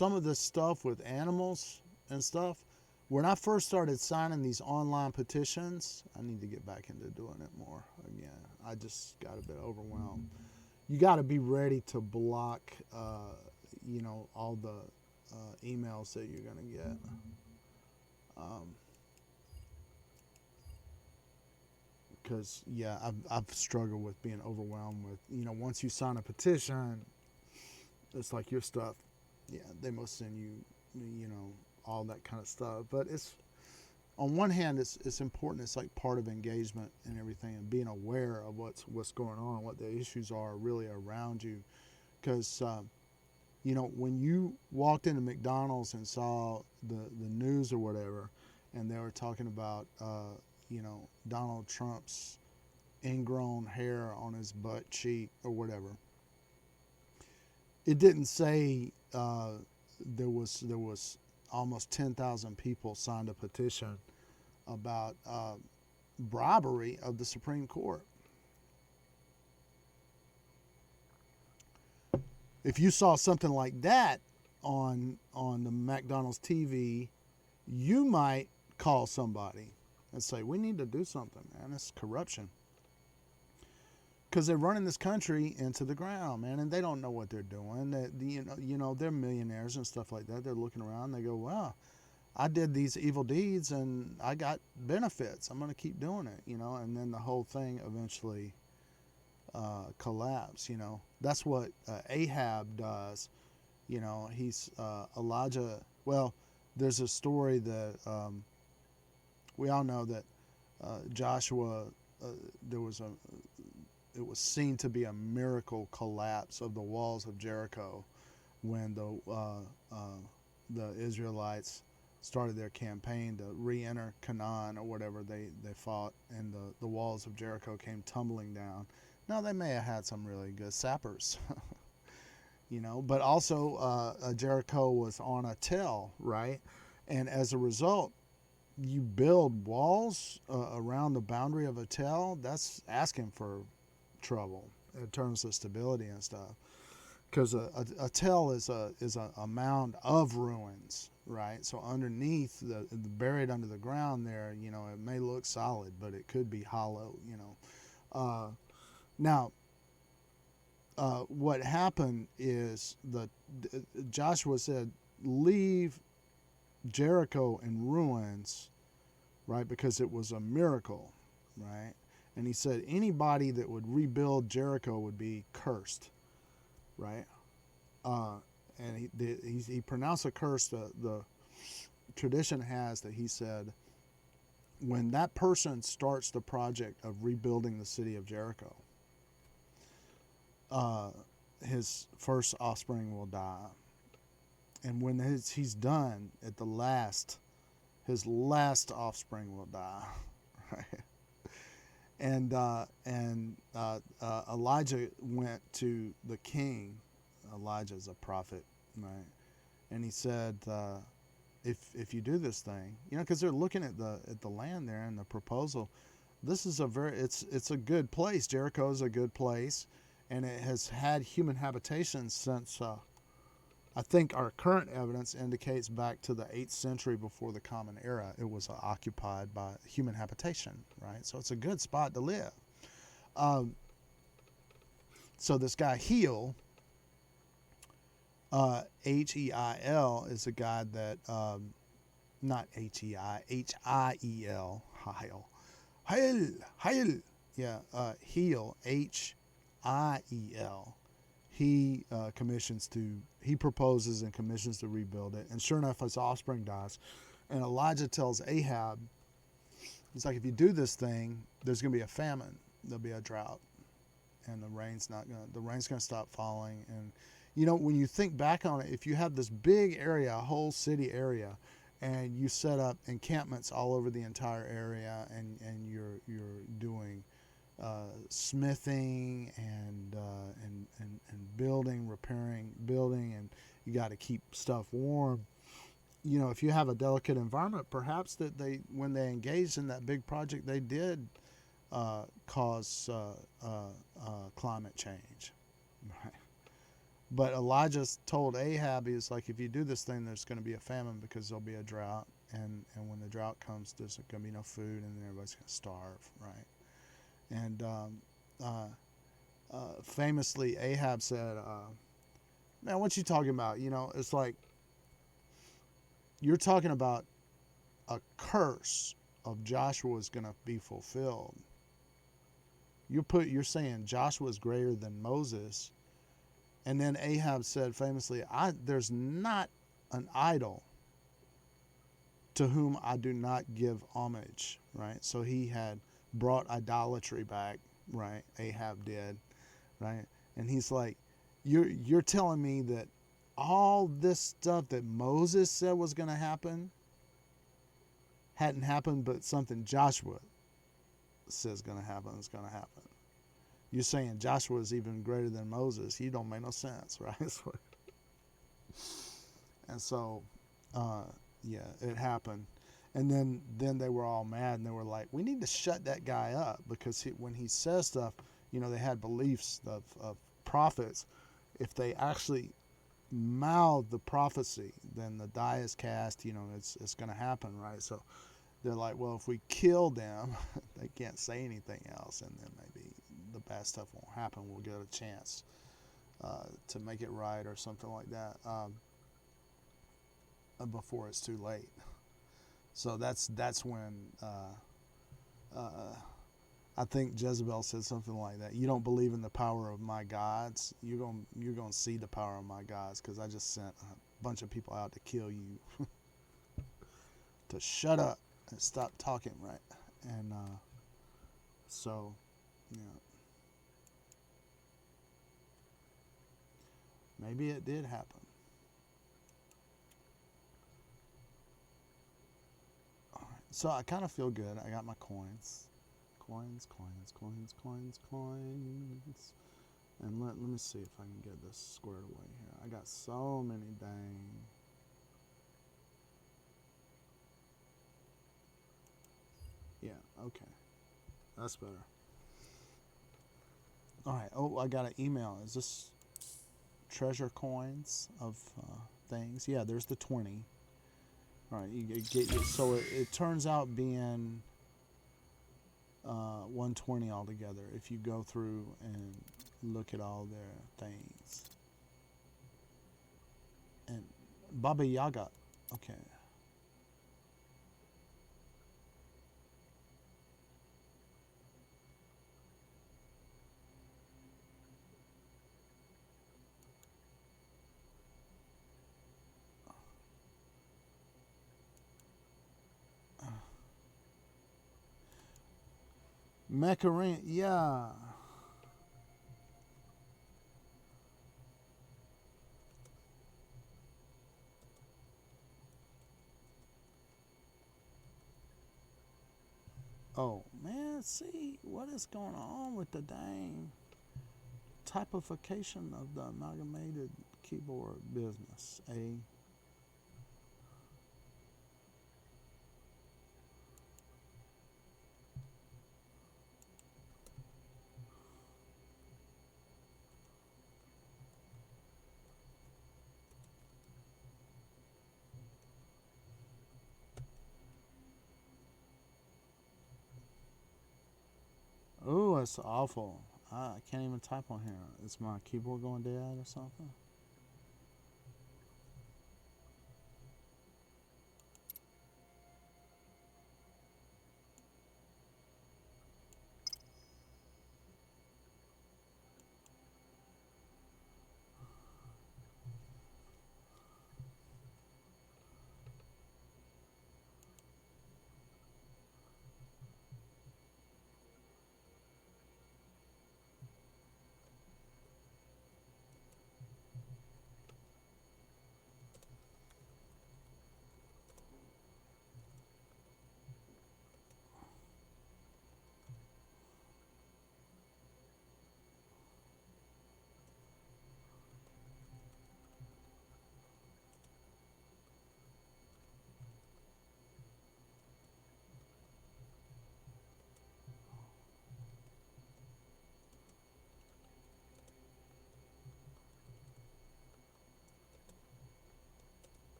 of this stuff with animals and stuff. When I first started signing these online petitions, I need to get back into doing it more again. I just got a bit overwhelmed. You got to be ready to block, you know, all the emails that you're going to get. Because, yeah, I've struggled with being overwhelmed with, you know, once you sign a petition, it's like your stuff, yeah, they must send you, you know, all that kind of stuff. But it's, on one hand, it's important. It's like part of engagement and everything, and being aware of what's going on, what the issues are really around you. Because, you know, when you walked into McDonald's and saw the news or whatever, and they were talking about, you know, Donald Trump's ingrown hair on his butt cheek or whatever, it didn't say there was almost 10,000 people signed a petition about bribery of the Supreme Court. If you saw something like that on the McDonald's TV, you might call somebody and say, we need to do something, man. It's corruption. Because they're running this country into the ground, man, and they don't know what they're doing. You know, they're millionaires and stuff like that. They're looking around. They go, wow, I did these evil deeds and I got benefits. I'm going to keep doing it, you know. And then the whole thing eventually collapse, you know. That's what Ahab does. You know, he's Elijah. Well, there's a story that we all know that Joshua, it was seen to be a miracle collapse of the walls of Jericho when the Israelites started their campaign to re-enter Canaan or whatever they fought, and the walls of Jericho came tumbling down. Now, they may have had some really good sappers, you know, but also Jericho was on a tell, right? And as a result, you build walls around the boundary of a tell, that's asking for trouble in terms of stability and stuff. Because a tell is a mound of ruins, right? So underneath, buried under the ground there, it may look solid, but it could be hollow, Now, what happened is Joshua said, leave Jericho in ruins, right? Because it was a miracle, right? And he said anybody that would rebuild Jericho would be cursed, right? And he pronounced a curse. The tradition has that he said, when that person starts the project of rebuilding the city of Jericho, his first offspring will die. And when he's done at the last, his last offspring will die, right? And Elijah went to the king. Elijah's a prophet, right? And he said, if you do this thing, because they're looking at the land there and the proposal, this is it's a good place. Jericho is a good place, and it has had human habitation since. I think our current evidence indicates back to the 8th century before the Common Era. It was occupied by human habitation, right? So it's a good spot to live. So this guy Heil, H-E-I-L, is a guy that, not H-E-I, H-I-E-L, Heil, yeah, Heil, H-I-E-L. He he proposes and commissions to rebuild it. And sure enough, his offspring dies. And Elijah tells Ahab, he's like, if you do this thing, there's going to be a famine. There'll be a drought. And the rain's going to stop falling. And, when you think back on it, if you have this big area, a whole city area, and you set up encampments all over the entire area, and you're doing smithing and building, repairing, building, and you got to keep stuff warm. If you have a delicate environment, perhaps that when they engaged in that big project, they did cause climate change, right? But Elijah told Ahab, he was like, if you do this thing, there's going to be a famine because there'll be a drought, and when the drought comes, there's going to be no food, and then everybody's going to starve, right? And famously, Ahab said, man, what you talking about? It's like you're talking about a curse of Joshua is going to be fulfilled. You're saying Joshua is greater than Moses. And then Ahab said famously, there's not an idol to whom I do not give homage, right? So he had brought idolatry back, right? Ahab did, right? And he's like, you're telling me that all this stuff that Moses said was going to happen hadn't happened, but something Joshua says going to happen is going to happen. You're saying Joshua is even greater than Moses. You don't make no sense, right? And so, yeah, it happened. And then they were all mad, and they were like, we need to shut that guy up, because when he says stuff, they had beliefs of prophets. If they actually mouth the prophecy, then the die is cast, it's going to happen, right? So they're like, well, if we kill them, they can't say anything else, and then maybe the bad stuff won't happen. We'll get a chance to make it right or something like that before it's too late. So that's when I think Jezebel said something like that. You don't believe in the power of my gods. You're gonna see the power of my gods, because I just sent a bunch of people out to kill you. To shut up and stop talking, right? And so, yeah. Maybe it did happen. All right. So I kind of feel good. I got my coins. Coins. And let me see if I can get this squared away here. I got so many dang. Yeah, okay. That's better. All right. Oh, I got an email. Is this treasure coins of things? Yeah, there's the 20. All right. So it turns out being 120 altogether if you go through and look at all their things. And Baba Yaga. Okay. Macarena. Yeah. Oh man, see what is going on with the dang typification of the amalgamated keyboard business. Oh, it's awful. I can't even type on here. Is my keyboard going dead or something?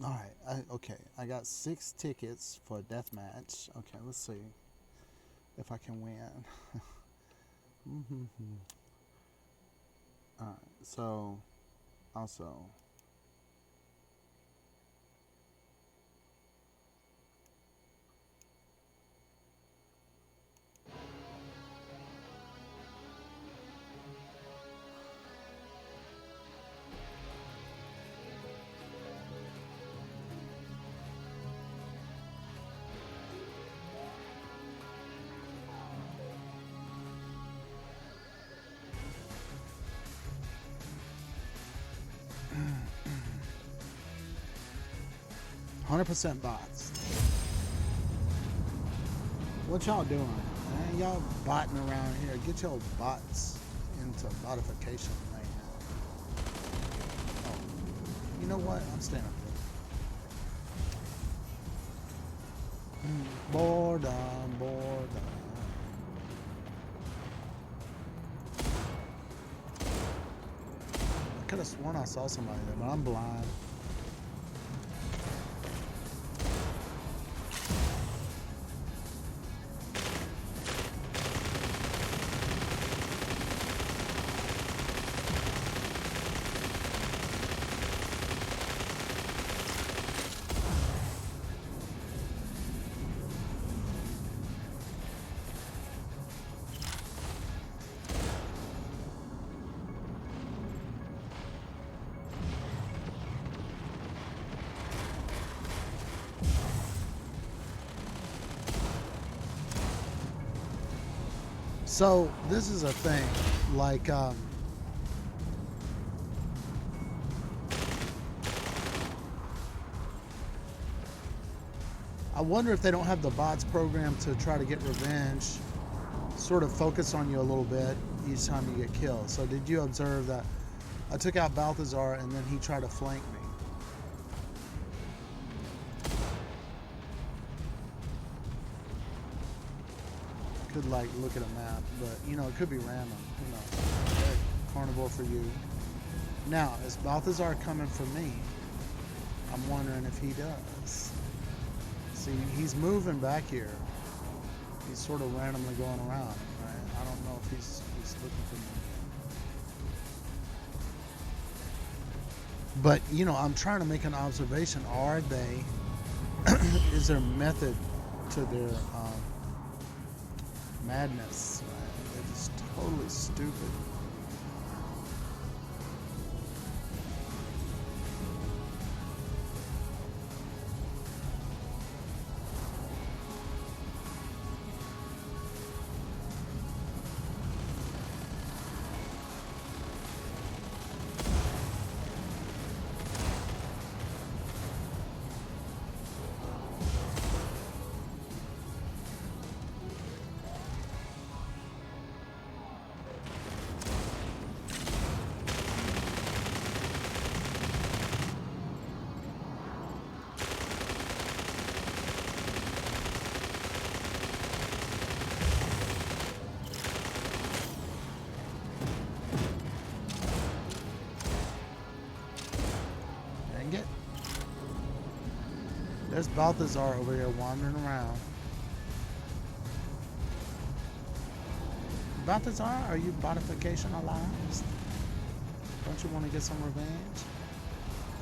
All right. Okay. I got 6 tickets for a death match. Okay, let's see if I can win. Mm-hmm. All right. So, also, 100% bots. What y'all doing? Man, y'all botting around here. Get your bots into bottification, man. Oh, you know what? I'm staying up here. Boredom, boredom. I could have sworn I saw somebody there, but I'm blind. So this is a thing, like I wonder if they don't have the bots programmed to try to get revenge, sort of focus on you a little bit each time you get killed. So did you observe that I took out Balthazar and then he tried to flank me? Could like look at a map, but you know, it could be random. Who knows? Okay, carnivore for you. Now, is Balthazar coming for me? I'm wondering if he does. See, he's moving back here. He's sort of randomly going around, right? I don't know if he's looking for me. But, you know, I'm trying to make an observation. Are they, is there method to their madness? Right? They're just totally stupid. There's Balthazar over here wandering around. Balthazar, are you botificationalized? Don't you want to get some revenge?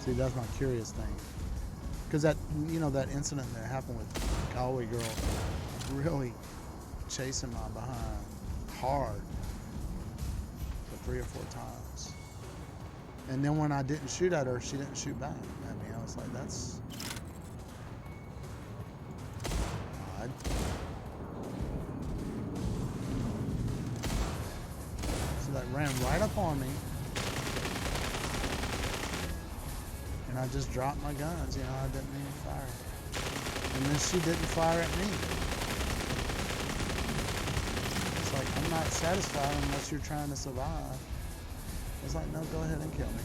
See, that's my curious thing. Because that, you know, that incident that happened with Galway Girl really chasing my behind hard for 3 or 4 times. And then when I didn't shoot at her, she didn't shoot back at me. I was like, that's odd. So that ran right up on me. And I just dropped my guns, you know, I didn't even fire. And then she didn't fire at me. It's like, I'm not satisfied unless you're trying to survive. It's like, no, go ahead and kill me.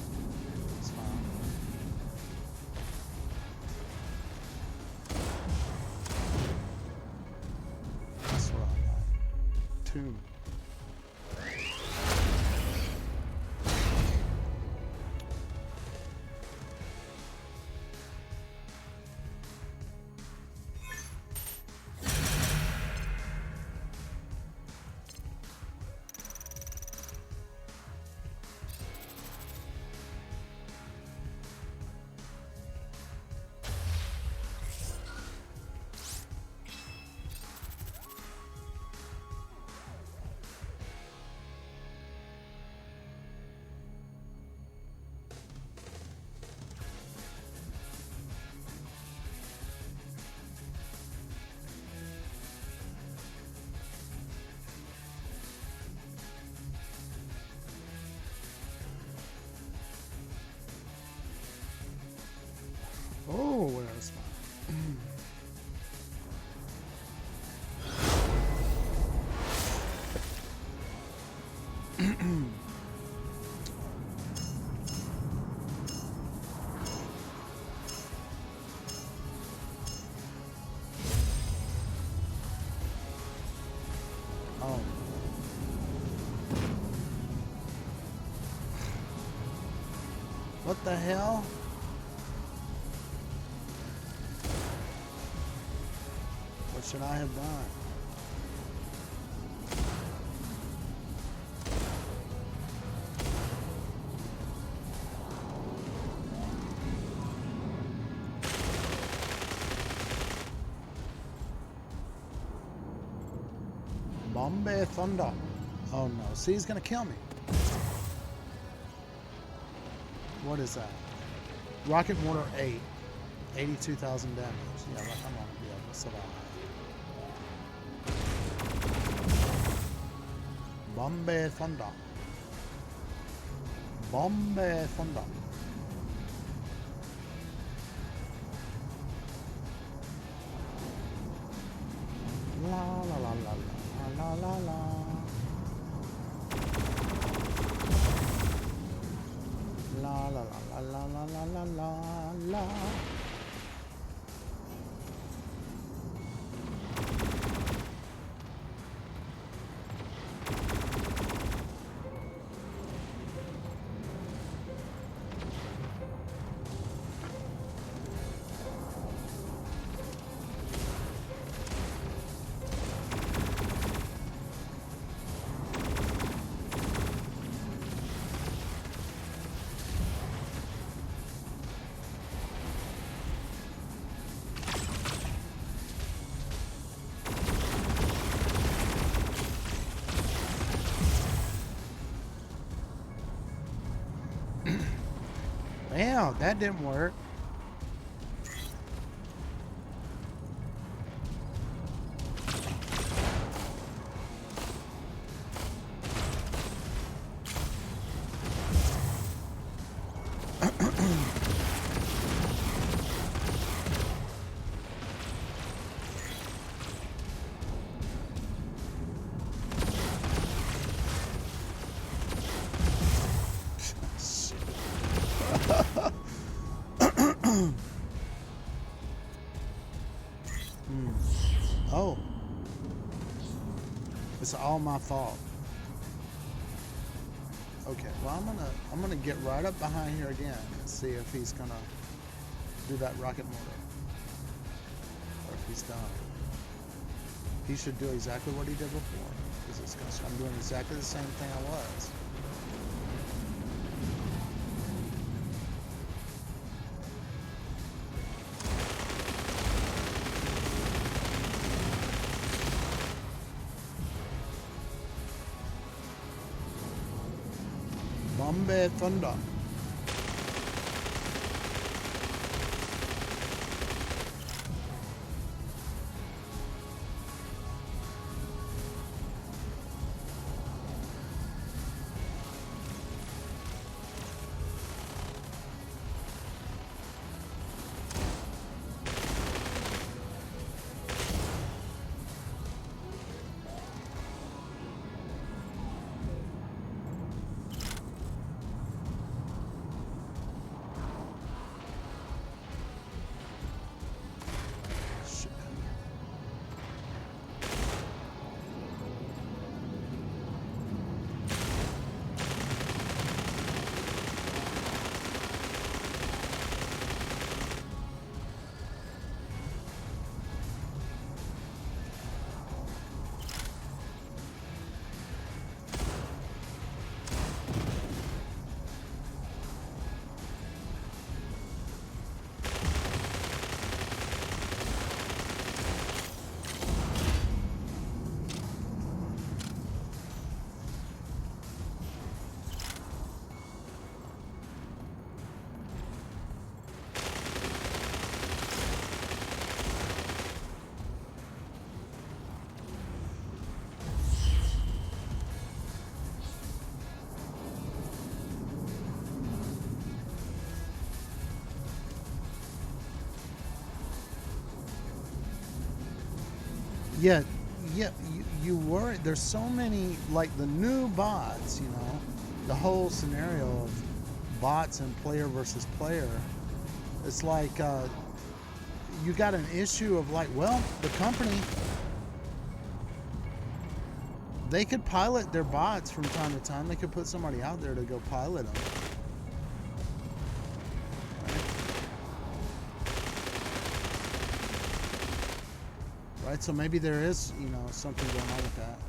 It's fine. That's what I like. Tomb. What the hell? What should I have done? Bombay Thunder. Oh no, see, he's gonna kill me. What is that? Rocket Mortar 8. 82,000 damage. Yeah, I'm on. Yeah, that's about it. Bombay Thunder. Bombay Thunder. La la la la la la la la. La la la la la la la la la. Wow, that didn't work. Oh, it's all my fault. Okay, well I'm gonna get right up behind here again and see if he's gonna do that rocket mortar, or if he's done. He should do exactly what he did before, because I'm doing exactly the same thing I was. Bombay Thunder. Yeah, you worry. There's so many, like the new bots, you know, the whole scenario of bots and player versus player. It's like you got an issue of like, well, the company, they could pilot their bots from time to time. They could put somebody out there to go pilot them. right? So maybe there is, you know, something going on with that.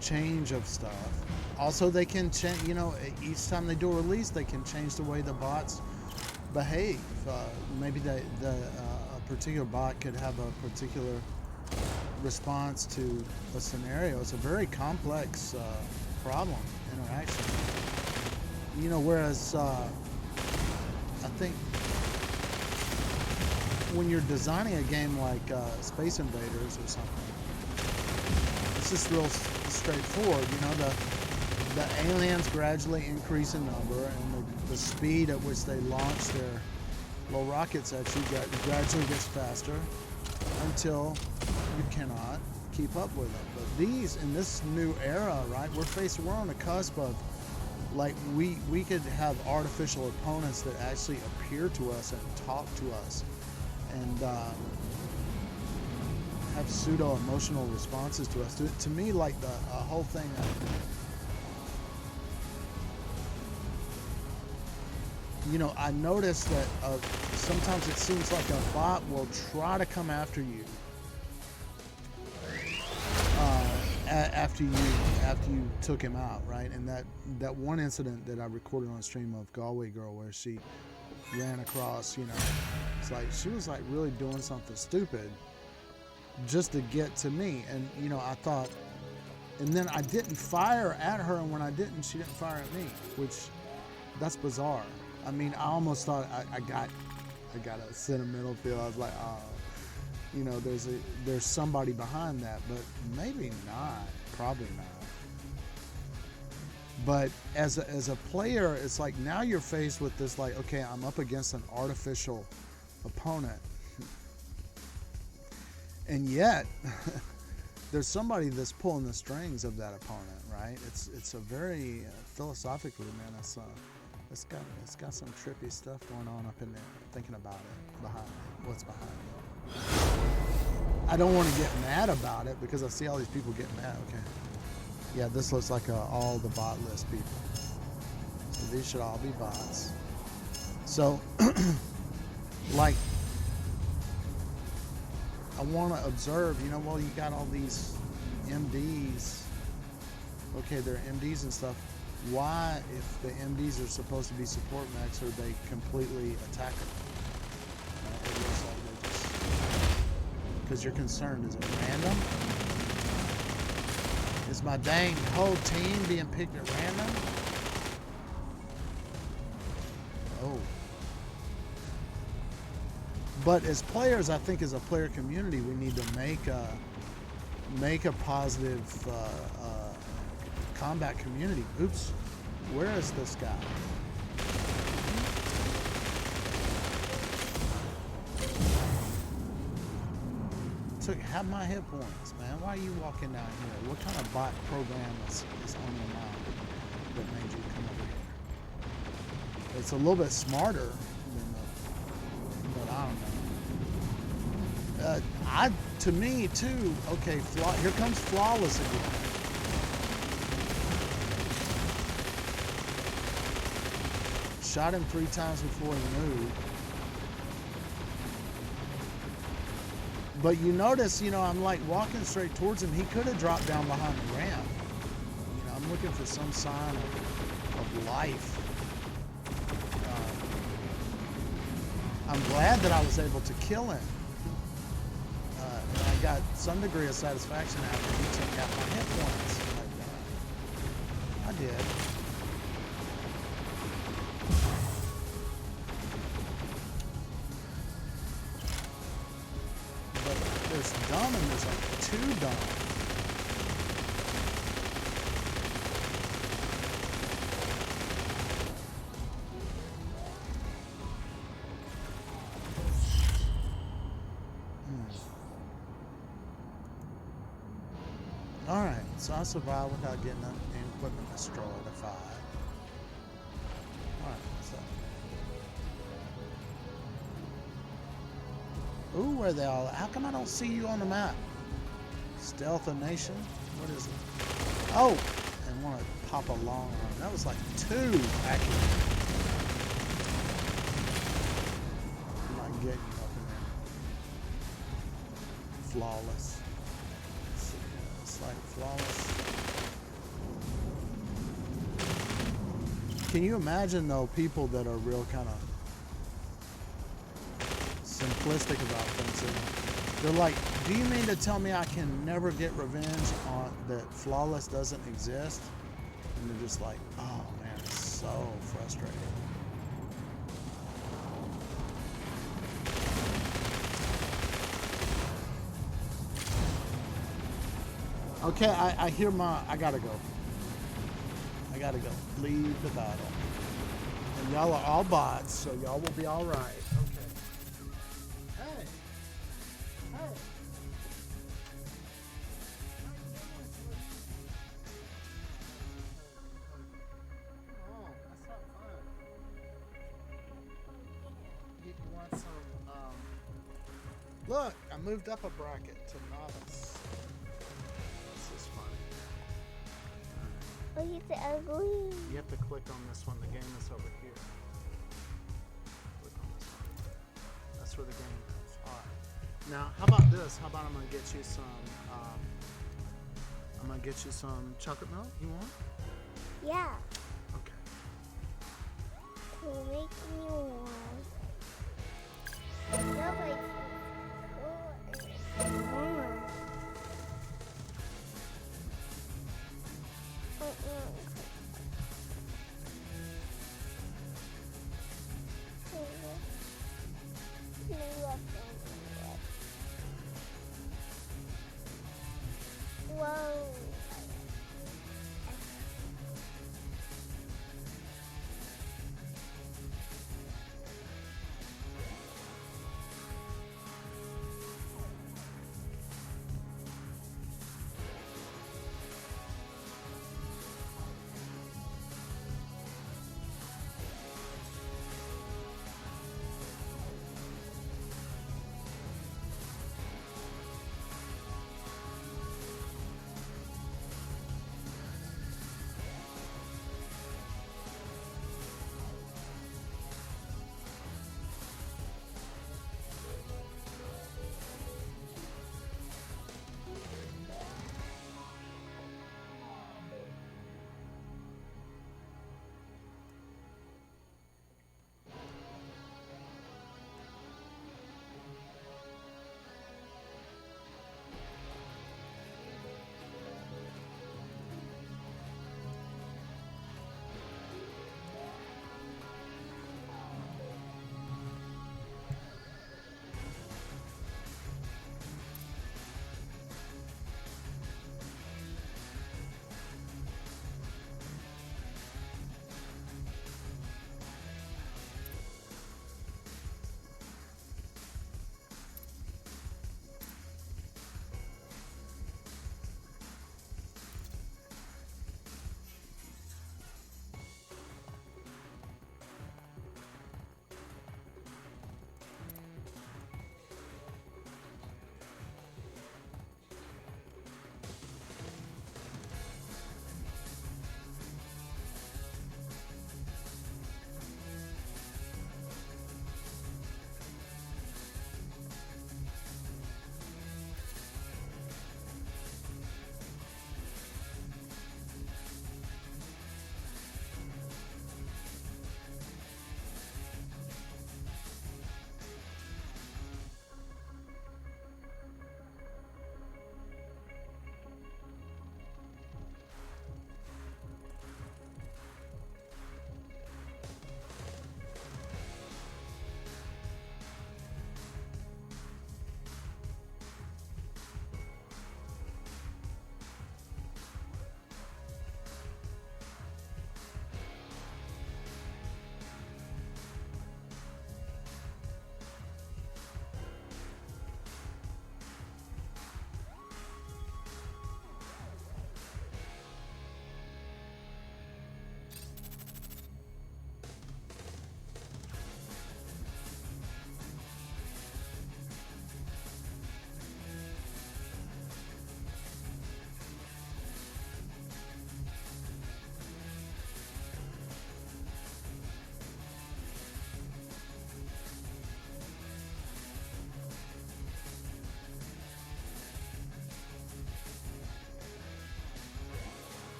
Change of stuff. Also, they can change, you know, each time they do a release, they can change the way the bots behave. Maybe a particular bot could have a particular response to a scenario. It's a very complex problem, interaction. You know, whereas I think when you're designing a game like Space Invaders or something, it's just real straightforward. You know, the aliens gradually increase in number, and the speed at which they launch their little rockets at you gradually gets faster until you cannot keep up with them. But these, in this new era, right, we're on the cusp of, like, we could have artificial opponents that actually appear to us and talk to us and have pseudo-emotional responses to us. To me, like, the whole thing, you know, I noticed that sometimes it seems like a bot will try to come after you after you took him out, right? And that one incident that I recorded on stream of Galway Girl, where she ran across, you know, it's like she was like really doing something stupid just to get to me. And you know, I thought, and then I didn't fire at her, and when I didn't, she didn't fire at me, which, that's bizarre. I mean, I almost thought I got a sentimental feel. I was like, oh, you know, there's somebody behind that, but maybe not, probably not. But as a player, it's like now you're faced with this, like, okay, I'm up against an artificial opponent, and yet there's somebody that's pulling the strings of that opponent, right? It's a very philosophically, man. It's got some trippy stuff going on up in there. Thinking about it, what's behind it. I don't want to get mad about it because I see all these people getting mad. Okay, yeah, this looks like all the bot list people. So these should all be bots. So, like, I want to observe. You know, well, you got all these MDs. Okay, they're MDs and stuff. Why, if the MDs are supposed to be support mechs, are they completely attacking? It looks like they're just, because you're concerned. Is it random? Is my dang whole team being picked at random? Oh. But as players, I think as a player community, we need to make a positive combat community. Oops, where is this guy? Took half my hit points, man. Why are you walking down here? What kind of bot program is on your mind that made you come over here? It's a little bit smarter than but I don't know. To me too. Okay, here comes Flawless again. Shot him 3 times before he moved. But you notice, you know, I'm like walking straight towards him. He could have dropped down behind the ramp. You know, I'm looking for some sign of life. I'm glad that I was able to kill him. And I got some degree of satisfaction after he took out my hit points. I did. There's dumb and there's like 2 dumb. Alright, so I survived without getting any equipment destroyed, a 5. Alright, so. Ooh, where they all? How come I don't see you on the map? Stealth of Nation? What is it? Oh, and want to Papa Longhorn. That was like 2 accurate. I'm not getting you up in there. Flawless. It's like flawless. Can you imagine though people that are real kind of simplistic about things? They're like, do you mean to tell me I can never get revenge on that flawless doesn't exist? And they're just like, oh man, it's so frustrating. Okay, I hear I gotta go. I gotta go. Leave the battle. And y'all are all bots, so y'all will be all right. Okay. Hey. Hey. Oh, that's not fun. You want some, look, I moved up a bracket to novice. This is funny.
Oh, he's ugly.
You have to click on this one. The game is over here. Click on this one. That's where the game is. All right. Now, how about this? How about I'm gonna get you some. I'm gonna get you some chocolate milk. You want?
Yeah.
Okay.
Can you make me one? Nobody. Whoa.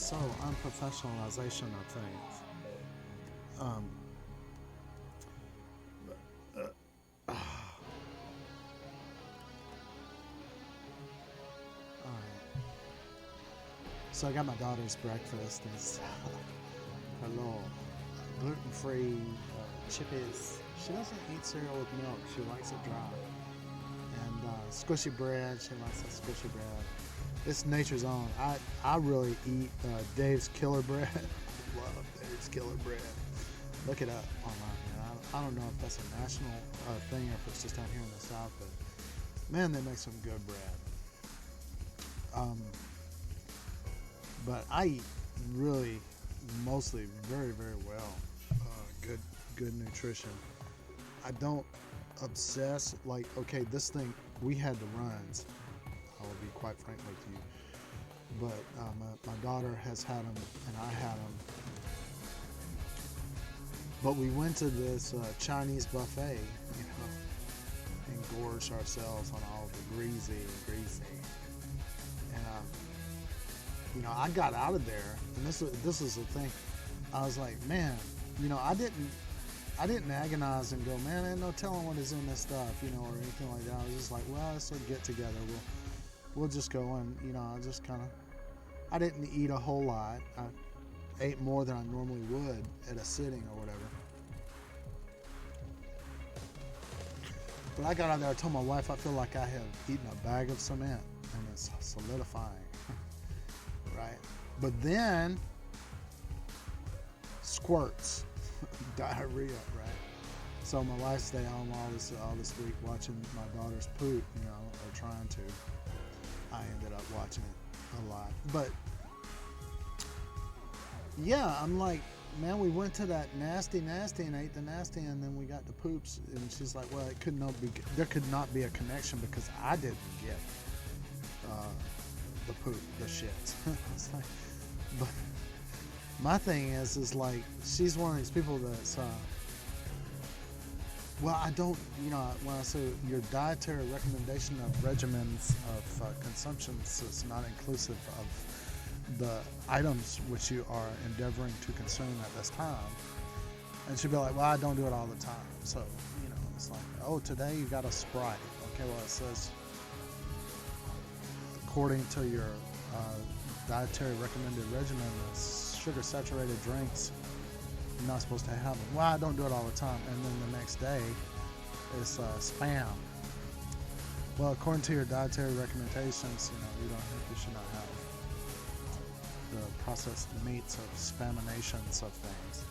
so unprofessionalization of things. Um, all right. So I got my daughter's breakfast. It's her little gluten-free chippies. She doesn't eat cereal with milk. She likes it dry. And squishy bread. She likes that squishy bread. It's nature's own. I really eat Dave's Killer Bread. I love Dave's Killer Bread. Look it up online, man. I don't know if that's a national thing or if it's just out here in the South, but man, they make some good bread. But I eat really, mostly very, very well. Good nutrition. I don't obsess. Like, okay, this thing, we had the runs. I will be quite frank with you. But my daughter has had them, and I had them. But we went to this Chinese buffet, you know, and gorged ourselves on all the greasy. And you know, I got out of there, and this is the thing. I was like, man, you know, I didn't agonize and go, man, ain't no telling what is in this stuff, you know, or anything like that. I was just like, well, let's get together. We'll just go, and you know, I just kind of, I didn't eat a whole lot. I ate more than I normally would at a sitting or whatever. But I got out there, I told my wife I feel like I have eaten a bag of cement and it's solidifying, right? But then, squirts, diarrhea, right? So my wife stayed home all this week watching my daughter's poop, you know, or trying to. I ended up watching it a lot. But yeah, I'm like, man, we went to that nasty and ate the nasty, and then we got the poops, and she's like, well, there could not be a connection because I didn't get the poop, the shit. It's like, but my thing is like, she's one of these people that's, well, I don't, you know, when I say your dietary recommendation of regimens of consumptions is not inclusive of the items which you are endeavoring to consume at this time. And she'd be like, well, I don't do it all the time. So, you know, it's like, oh, today you got a Sprite. Okay, well, it says, according to your dietary recommended regimen, sugar-saturated drinks, you're not supposed to have them. Well, I don't do it all the time. And then the next day, it's Spam. Well, according to your dietary recommendations, you know, you should not have the processed meats of spaminations of things.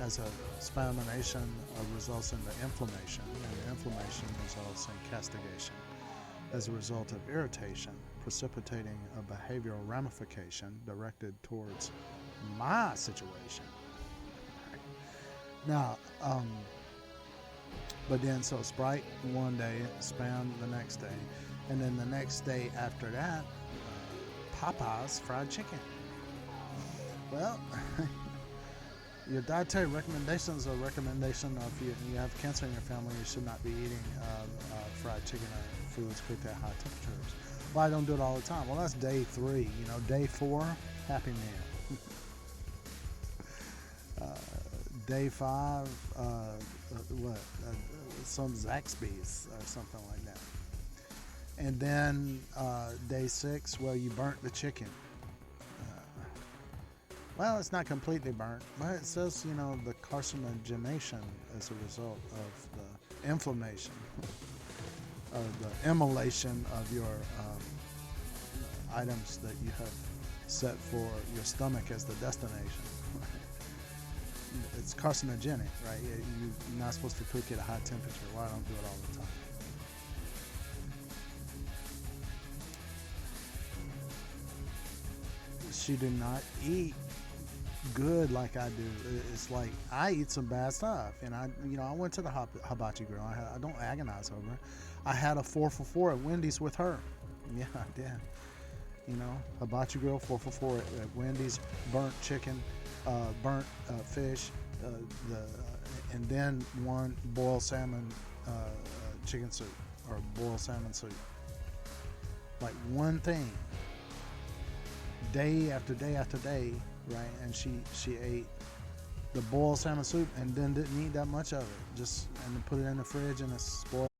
As a spamination results in the inflammation, and the inflammation results in castigation. As a result of irritation, precipitating a behavioral ramification directed towards my situation. Now, but then so Sprite one day, Spam the next day, and then the next day after that, Popeyes fried chicken. Well, your dietary recommendations are a recommendation of you have cancer in your family, you should not be eating fried chicken or foods cooked at high temperatures. Well, I don't do it all the time. Well, that's day 3. You know, day 4, Happy Meal. Day 5, some Zaxby's or something like that. And then day 6, well, you burnt the chicken. Well, it's not completely burnt, but it says, you know, the carcinogenation as a result of the inflammation, or the immolation of your items that you have set for your stomach as the destination. It's carcinogenic, right? You're not supposed to cook at a high temperature. Well, I don't do it all the time. She did not eat good like I do. It's like I eat some bad stuff, and I went to the hibachi grill. I don't agonize over it. I had a 4 for 4 at Wendy's with her. Yeah, I did. You know, hibachi grill 4 for 4 at Wendy's. Burnt chicken, burnt fish, and then one boiled salmon chicken soup or boiled salmon soup. Like one thing day after day after day, right? And she ate the boiled salmon soup and then didn't eat that much of it, just and put it in the fridge and it spoiled.